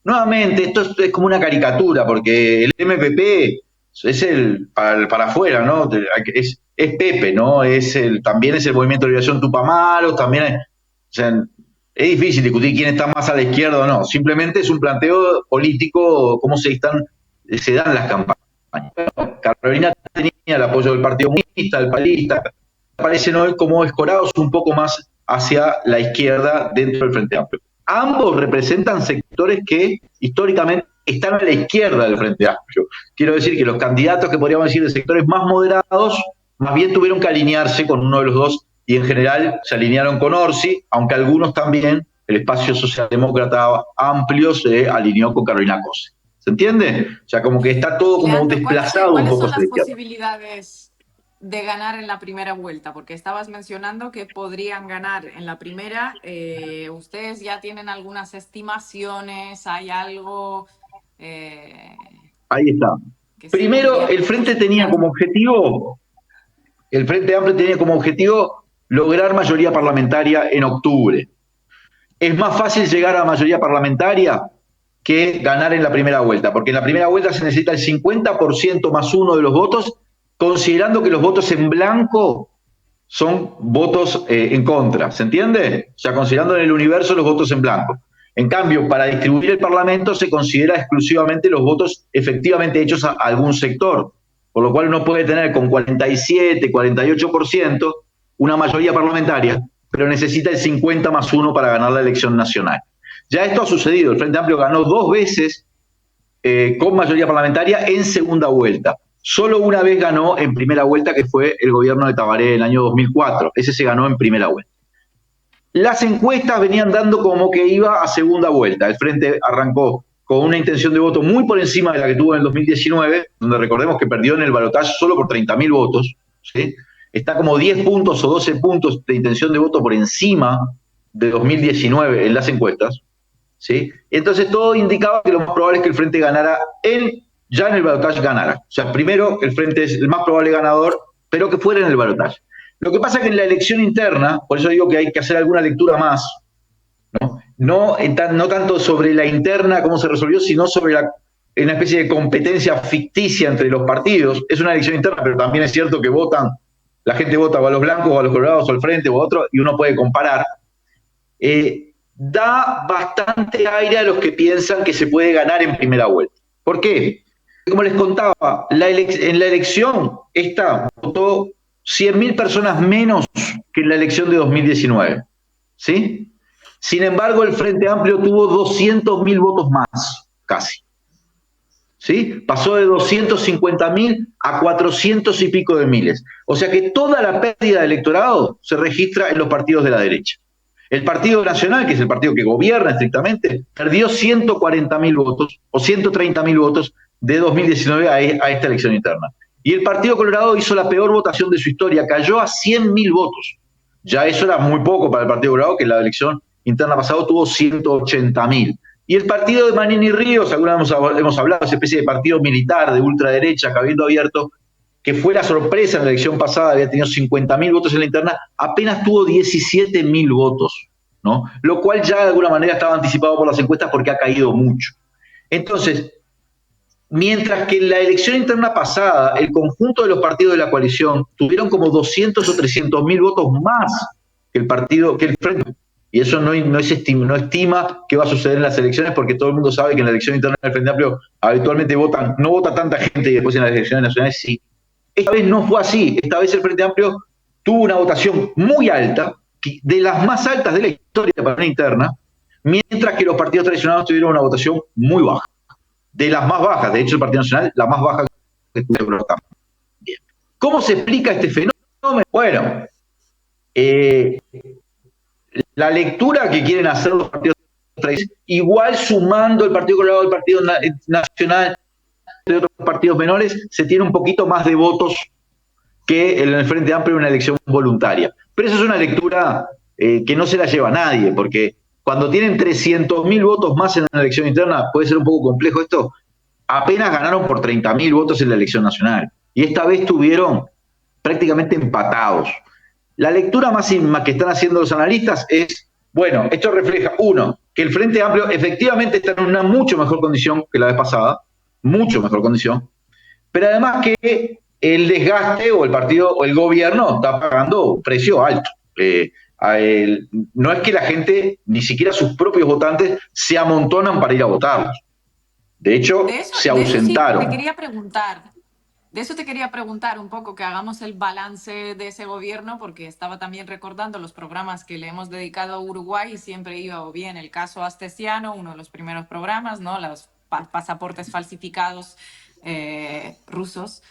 Nuevamente, esto es como una caricatura, porque el MPP es para afuera, ¿no? Es Pepe, ¿no? También es el Movimiento de Liberación Tupamaros, también o sea, es difícil discutir quién está más a la izquierda o no. Simplemente es un planteo político, cómo se dan las campañas. Carolina tenía el apoyo del Partido Comunista, del Palista, aparecen hoy como escorados un poco más hacia la izquierda dentro del Frente Amplio. Ambos representan sectores que históricamente están a la izquierda del Frente Amplio. Quiero decir que los candidatos que podríamos decir de sectores más moderados, más bien tuvieron que alinearse con uno de los dos, y en general se alinearon con Orsi, aunque algunos también, el espacio socialdemócrata amplio se alineó con Carolina Cose. ¿Se entiende? O sea, como que está todo como Leandro, desplazado un poco. ¿cuáles son las posibilidades de ganar en la primera vuelta? Porque estabas mencionando que podrían ganar en la primera. ¿Ustedes ya tienen algunas estimaciones? ¿Hay algo? Ahí está. Primero, el Frente tenía como objetivo, el Frente Amplio tenía como objetivo lograr mayoría parlamentaria en octubre. Es más fácil llegar a mayoría parlamentaria que ganar en la primera vuelta, porque en la primera vuelta se necesita el 50% más uno de los votos, considerando que los votos en blanco son votos en contra, ¿se entiende? O sea, considerando en el universo los votos en blanco. En cambio, para distribuir el Parlamento se considera exclusivamente los votos efectivamente hechos a algún sector, por lo cual uno puede tener con 47, 48% una mayoría parlamentaria, pero necesita el 50 más 1 para ganar la elección nacional. Ya esto ha sucedido, el Frente Amplio ganó 2 veces con mayoría parlamentaria en segunda vuelta. Solo una vez ganó en primera vuelta, que fue el gobierno de Tabaré en el año 2004. Ese se ganó en primera vuelta. Las encuestas venían dando como que iba a segunda vuelta. El Frente arrancó con una intención de voto muy por encima de la que tuvo en el 2019, donde recordemos que perdió en el balotaje solo por 30.000 votos, ¿sí? Está como 10 puntos o 12 puntos de intención de voto por encima de 2019 en las encuestas, ¿sí? Entonces todo indicaba que lo más probable es que el Frente ganara ya en el balotaje ganara. O sea, primero el Frente es el más probable ganador, pero que fuera en el balotaje. Lo que pasa es que en la elección interna, por eso digo que hay que hacer alguna lectura más, no tanto sobre la interna, cómo se resolvió, sino sobre una especie de competencia ficticia entre los partidos. Es una elección interna, pero también es cierto que la gente vota o a los blancos, o a los colorados, o al Frente, o a otro, y uno puede comparar. Da bastante aire a los que piensan que se puede ganar en primera vuelta. ¿Por qué? Como les contaba, en la elección esta votó 100.000 personas menos que en la elección de 2019, ¿sí? Sin embargo, el Frente Amplio tuvo 200.000 votos más, casi, ¿sí? Pasó de 250.000 a 400 y pico de miles. O sea que toda la pérdida de electorado se registra en los partidos de la derecha. El Partido Nacional, que es el partido que gobierna estrictamente, perdió 140.000 votos o 130.000 votos de 2019 a esta elección interna. Y el Partido Colorado hizo la peor votación de su historia, cayó a 100.000 votos. Ya eso era muy poco para el Partido Colorado, que en la elección interna pasada tuvo 180.000. Y el partido de Manini Ríos, alguna vez hemos hablado, esa especie de partido militar de ultraderecha, cabildo abierto, que fue la sorpresa en la elección pasada, había tenido 50.000 votos en la interna, apenas tuvo 17.000 votos, ¿no? Lo cual ya de alguna manera estaba anticipado por las encuestas porque ha caído mucho. Entonces, mientras que en la elección interna pasada, el conjunto de los partidos de la coalición tuvieron como 200 o 300.000 votos más que el Frente. Y eso no estima qué va a suceder en las elecciones, porque todo el mundo sabe que en la elección interna del Frente Amplio habitualmente no vota tanta gente y después en las elecciones nacionales sí. Esta vez no fue así. Esta vez el Frente Amplio tuvo una votación muy alta, de las más altas de la historia para una interna, mientras que los partidos tradicionales tuvieron una votación muy baja. De las más bajas, de hecho el Partido Nacional, la más baja que tuvo. Bien. ¿Cómo se explica este fenómeno? Bueno, la lectura que quieren hacer los partidos tradicionales, igual sumando el Partido Colorado, el Partido Nacional, de otros partidos menores, se tiene un poquito más de votos que en el Frente Amplio en una elección voluntaria. Pero eso es una lectura que no se la lleva a nadie, porque cuando tienen 300.000 votos más en la elección interna, puede ser un poco complejo esto, apenas ganaron por 30.000 votos en la elección nacional. Y esta vez estuvieron prácticamente empatados. La lectura máxima que están haciendo los analistas es, bueno, esto refleja, uno, que el Frente Amplio efectivamente está en una mucho mejor condición que la vez pasada, mucho mejor condición, pero además que el desgaste o el partido o el gobierno está pagando un precio alto. No es que la gente, ni siquiera sus propios votantes, se amontonan para ir a votarlos. De hecho, se ausentaron. De eso te quería preguntar un poco, que hagamos el balance de ese gobierno, porque estaba también recordando los programas que le hemos dedicado a Uruguay y siempre iba bien el caso Astesiano, uno de los primeros programas, ¿no? Los pasaportes falsificados rusos,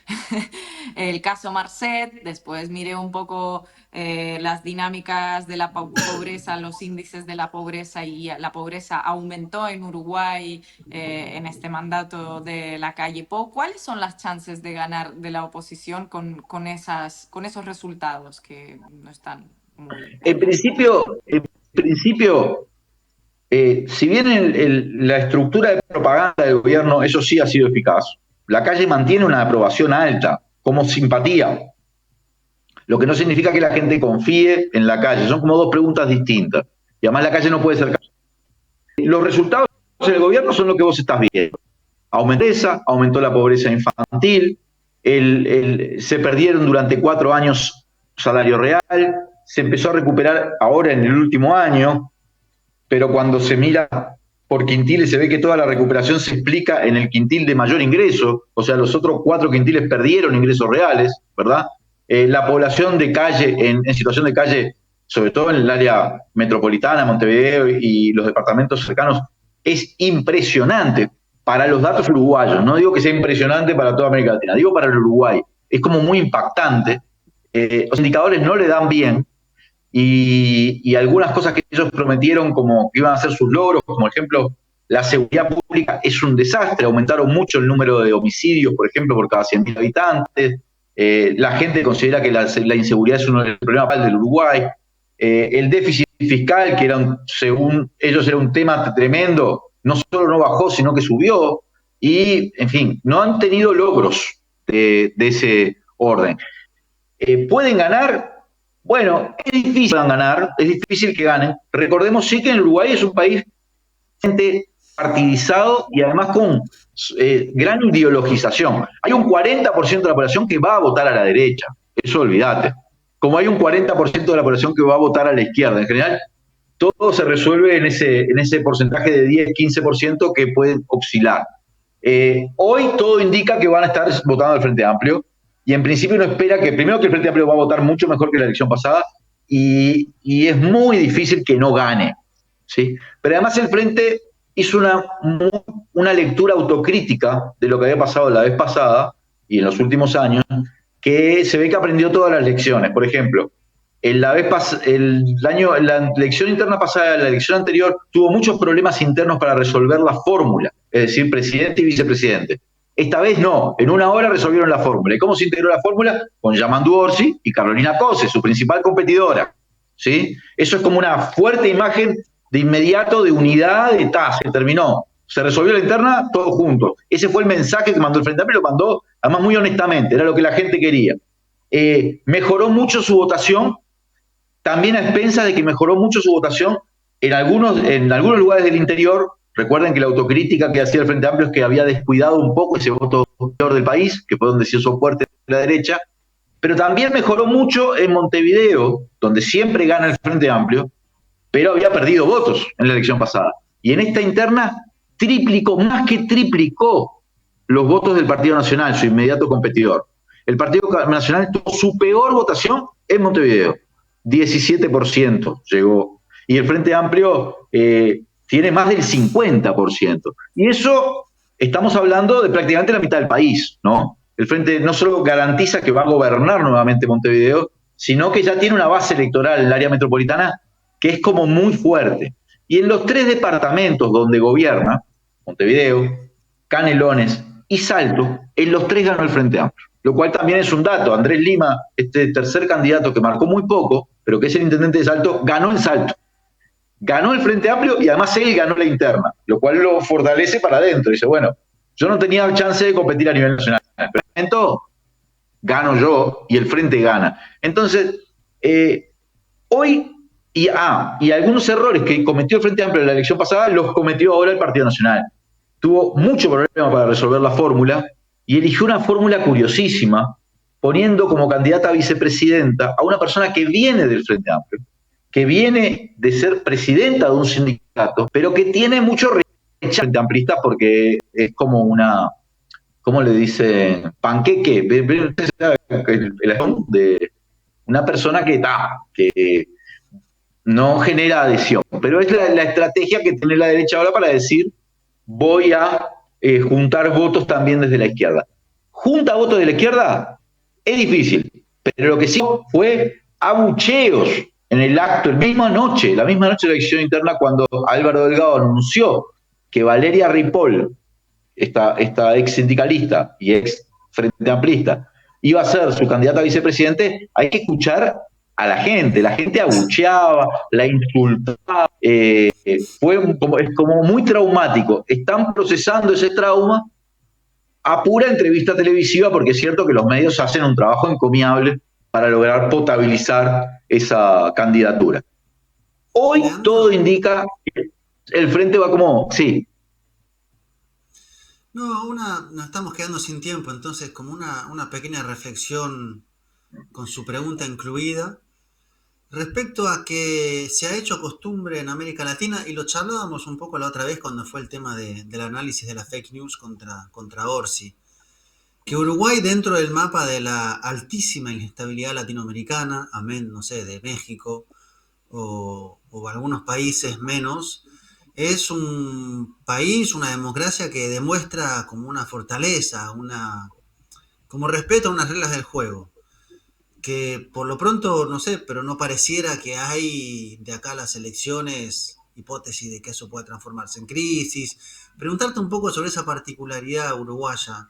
el caso Marcet, después miré un poco las dinámicas de la pobreza, los índices de la pobreza, y la pobreza aumentó en Uruguay en este mandato de Lacalle Pou. ¿Cuáles son las chances de ganar de la oposición con esos resultados que no están muy... En principio, si bien la estructura de propaganda del gobierno, eso sí ha sido eficaz, Lacalle mantiene una aprobación alta, como simpatía, lo que no significa que la gente confíe en Lacalle. Son como dos preguntas distintas, y además Lacalle no puede ser... Los resultados del gobierno son lo que vos estás viendo. Aumentó la pobreza infantil, se perdieron durante 4 años salario real, se empezó a recuperar ahora en el último año, pero cuando se mira por quintiles se ve que toda la recuperación se explica en el quintil de mayor ingreso, o sea, los otros 4 quintiles perdieron ingresos reales, ¿verdad? La población de calle, en situación de calle, sobre todo en el área metropolitana, Montevideo y los departamentos cercanos, es impresionante para los datos uruguayos. No digo que sea impresionante para toda América Latina, digo para el Uruguay. Es como muy impactante. Los indicadores no le dan bien, y algunas cosas que ellos prometieron como que iban a ser sus logros, como ejemplo la seguridad pública, es un desastre. Aumentaron mucho el número de homicidios, por ejemplo, por cada 100.000 habitantes. La gente considera que la inseguridad es uno de los problemas del Uruguay. El déficit fiscal, que según ellos era un tema tremendo, no solo no bajó, sino que subió. Y, en fin, no han tenido logros de ese orden. ¿Pueden ganar? Bueno, es difícil ganar, es difícil que ganen. Recordemos sí que en Uruguay es un país partidizado y además con gran ideologización. Hay un 40% de la población que va a votar a la derecha, eso olvídate. Como hay un 40% de la población que va a votar a la izquierda. En general, todo se resuelve en ese porcentaje de 10-15% que puede oscilar. Hoy todo indica que van a estar votando al Frente Amplio, y en principio uno espera que primero que el Frente Amplio va a votar mucho mejor que la elección pasada, y es muy difícil que no gane, ¿sí? Pero además el Frente hizo una lectura autocrítica de lo que había pasado la vez pasada y en los últimos años, que se ve que aprendió todas las lecciones. Por ejemplo, la elección interna pasada, la elección anterior, tuvo muchos problemas internos para resolver la fórmula, es decir, presidente y vicepresidente. Esta vez no, en 1 hora resolvieron la fórmula. ¿Y cómo se integró la fórmula? Con Yamandu Orsi y Carolina Cose, su principal competidora, ¿sí? Eso es como una fuerte imagen de inmediato, de unidad, se terminó. Se resolvió la interna, todos juntos. Ese fue el mensaje que mandó el Frente Amplio, lo mandó además muy honestamente, era lo que la gente quería. Mejoró mucho su votación, también a expensas de que mejoró mucho su votación en algunos lugares del interior. Recuerden que la autocrítica que hacía el Frente Amplio es que había descuidado un poco ese voto del país, que fue donde se hizo fuerte la derecha, pero también mejoró mucho en Montevideo, donde siempre gana el Frente Amplio, pero había perdido votos en la elección pasada. Y en esta interna más que triplicó los votos del Partido Nacional, su inmediato competidor. El Partido Nacional tuvo su peor votación en Montevideo, 17% llegó, y el Frente Amplio tiene más del 50%. Y eso, estamos hablando de prácticamente la mitad del país, ¿no? El Frente no solo garantiza que va a gobernar nuevamente Montevideo, sino que ya tiene una base electoral en el área metropolitana que es como muy fuerte. Y en los 3 departamentos donde gobierna, Montevideo, Canelones y Salto, en los 3 ganó el Frente Amplio. Lo cual también es un dato. Andrés Lima, este tercer candidato que marcó muy poco, pero que es el intendente de Salto, ganó en Salto. Ganó el Frente Amplio y además él ganó la interna, lo cual lo fortalece para adentro. Dice, bueno, yo no tenía chance de competir a nivel nacional, pero gano yo y el Frente gana. Entonces, Hoy, y algunos errores que cometió el Frente Amplio en la elección pasada, los cometió ahora el Partido Nacional. Tuvo mucho problema para resolver la fórmula y eligió una fórmula curiosísima, poniendo como candidata a vicepresidenta a una persona que viene del Frente Amplio, que viene de ser presidenta de un sindicato, pero que tiene mucho rechazo frente amplista porque es como una, ¿cómo le dicen? Panqueque, de una persona que no genera adhesión. Pero es la estrategia que tiene la derecha ahora para decir, voy a juntar votos también desde la izquierda. ¿Junta votos de la izquierda? Es difícil, pero lo que sí fue abucheos en el acto, la misma noche de la elección interna, cuando Álvaro Delgado anunció que Valeria Ripoll, esta ex sindicalista y ex frente amplista, iba a ser su candidata a vicepresidente. Hay que escuchar a la gente abucheaba, la insultaba, es como muy traumático. Están procesando ese trauma a pura entrevista televisiva, porque es cierto que los medios hacen un trabajo encomiable para lograr potabilizar esa candidatura. Hoy todo indica que el frente va como, sí. No, nos estamos quedando sin tiempo, entonces como una pequeña reflexión con su pregunta incluida, respecto a que se ha hecho costumbre en América Latina, y lo charlábamos un poco la otra vez cuando fue el tema del análisis de la fake news contra Orsi, que Uruguay, dentro del mapa de la altísima inestabilidad latinoamericana, amén, no sé, de México o algunos países menos, es un país, una democracia que demuestra como una fortaleza, como respeto a unas reglas del juego, que por lo pronto, no sé, pero no pareciera que hay de acá a las elecciones hipótesis de que eso pueda transformarse en crisis. Preguntarte un poco sobre esa particularidad uruguaya,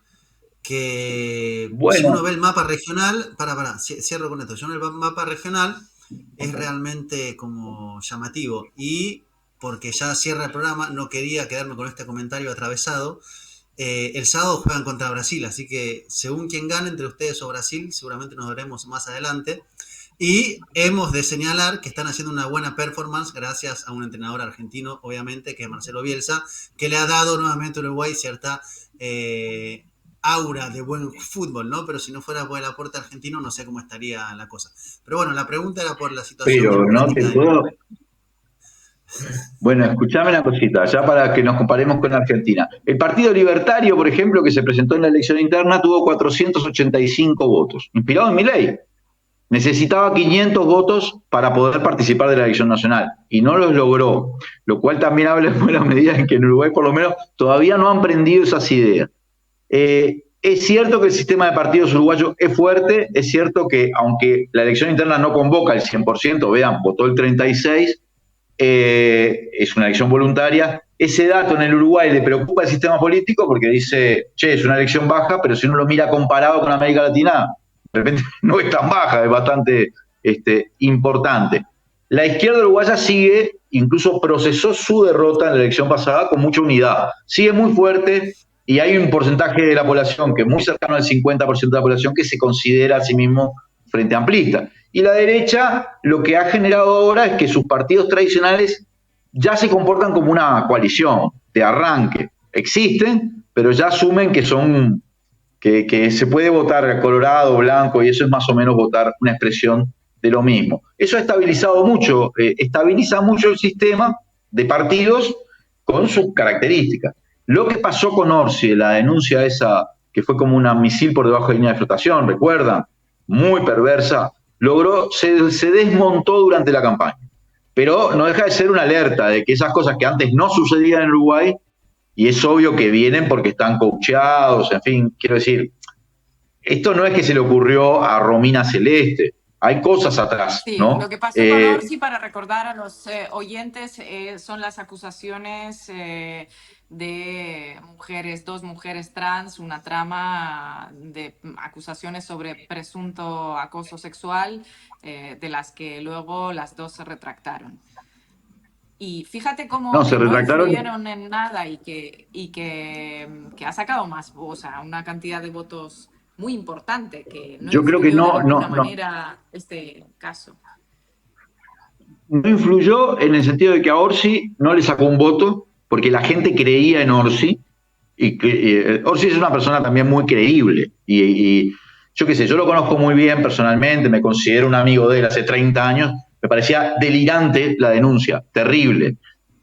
que si uno ve el mapa regional, cierro con esto, si uno ve el mapa regional, es realmente como llamativo. Y porque ya cierra el programa, no quería quedarme con este comentario atravesado. El sábado juegan contra Brasil, así que según quien gane entre ustedes o Brasil, seguramente nos veremos más adelante. Y hemos de señalar que están haciendo una buena performance gracias a un entrenador argentino, obviamente, que es Marcelo Bielsa, que le ha dado nuevamente a Uruguay cierta aura de buen fútbol, ¿no? Pero si no fuera por el aporte argentino, no sé cómo estaría la cosa. Pero bueno, la pregunta era por la situación. Pero no te puedo... Bueno, escuchame una cosita, ya para que nos comparemos con Argentina. El Partido Libertario, por ejemplo, que se presentó en la elección interna, tuvo 485 votos, inspirado en Milei. Necesitaba 500 votos para poder participar de la elección nacional y no los logró, lo cual también habla en buena medida en que en Uruguay por lo menos todavía no han prendido esas ideas. Es cierto que el sistema de partidos uruguayo es fuerte, es cierto que aunque la elección interna no convoca el 100%, vean, votó el 36%, es una elección voluntaria. Ese dato en el Uruguay le preocupa al sistema político porque dice, che, es una elección baja, pero si uno lo mira comparado con América Latina, de repente no es tan baja, es bastante importante. La izquierda uruguaya sigue, incluso procesó su derrota en la elección pasada con mucha unidad. Sigue muy fuerte y hay un porcentaje de la población que es muy cercano al 50% de la población que se considera a sí mismo frente amplista. Y la derecha lo que ha generado ahora es que sus partidos tradicionales ya se comportan como una coalición de arranque. Existen, pero ya asumen que son que se puede votar colorado, blanco, y eso es más o menos votar una expresión de lo mismo. Eso ha estabilizado mucho, estabiliza mucho el sistema de partidos con sus características. Lo que pasó con Orsi, la denuncia esa, que fue como una misil por debajo de la línea de flotación, ¿recuerdan? Muy perversa, se desmontó durante la campaña. Pero no deja de ser una alerta de que esas cosas que antes no sucedían en Uruguay, y es obvio que vienen porque están coacheados, en fin, quiero decir, esto no es que se le ocurrió a Romina Celeste, hay cosas atrás, sí, ¿no? Lo que pasó con Orsi, para recordar a los oyentes, son las acusaciones de dos mujeres trans, una trama de acusaciones sobre presunto acoso sexual, de las que luego las dos se retractaron. Y fíjate cómo no influyeron en nada y que ha sacado más, o sea, una cantidad de votos muy importante, que no Yo creo que influyó de no, alguna no, manera este caso. no influyó en el sentido de que a Orsi no le sacó un voto, porque la gente creía en Orsi, y Orsi es una persona también muy creíble, y yo qué sé, yo lo conozco muy bien personalmente, me considero un amigo de él hace 30 años, me parecía delirante la denuncia, terrible,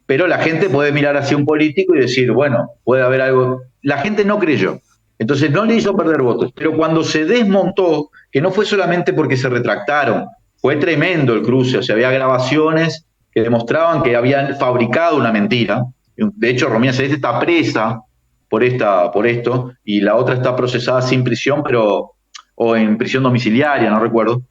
pero la gente puede mirar hacia un político y decir, bueno, puede haber algo, la gente no creyó, entonces no le hizo perder votos, pero cuando se desmontó, que no fue solamente porque se retractaron, fue tremendo el cruce, o sea, había grabaciones que demostraban que habían fabricado una mentira. De hecho, Romina Celeste está presa por esto, y la otra está procesada sin prisión, o en prisión domiciliaria, no recuerdo.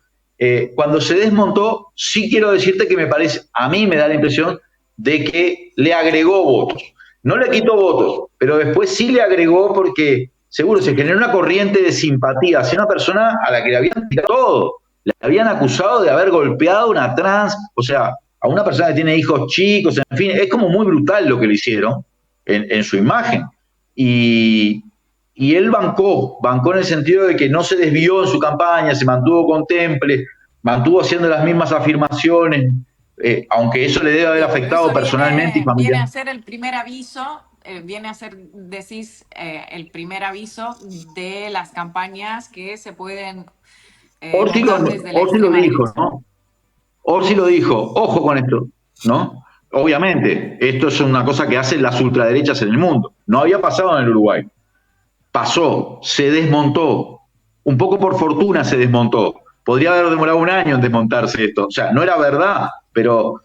Cuando se desmontó, sí quiero decirte que me parece, a mí me da la impresión de que le agregó votos. No le quitó votos, pero después sí le agregó porque seguro se generó una corriente de simpatía hacia una persona a la que le habían tirado todo. Le habían acusado de haber golpeado a una trans, o sea, a una persona que tiene hijos chicos, en fin, es como muy brutal lo que le hicieron en su imagen. Y él bancó en el sentido de que no se desvió en su campaña, se mantuvo contemple, mantuvo haciendo las mismas afirmaciones, aunque eso le debe haber afectado personalmente y Viene a familiarmente. ser el primer aviso, viene a ser, decís, el primer aviso de las campañas que se pueden Orsi montar desde la lo extrema dijo, derecha. ¿no? Orsi lo dijo, ojo con esto, ¿no? Obviamente, esto es una cosa que hacen las ultraderechas en el mundo. No había pasado en el Uruguay. Pasó, se desmontó. Un poco por fortuna se desmontó. Podría haber demorado un año en desmontarse esto. O sea, no era verdad, pero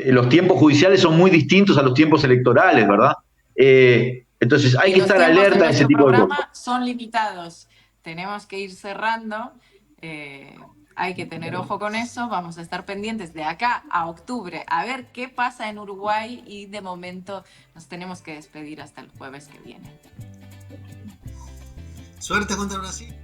los tiempos judiciales son muy distintos a los tiempos electorales, ¿verdad? Entonces hay Y que los estar tiempos de alerta a ese nuestro tipo de programa cosas. son limitados. Tenemos que ir cerrando. Hay que tener ojo con eso. Vamos a estar pendientes de acá a octubre a ver qué pasa en Uruguay, y de momento nos tenemos que despedir hasta el jueves que viene. Suerte contra Brasil.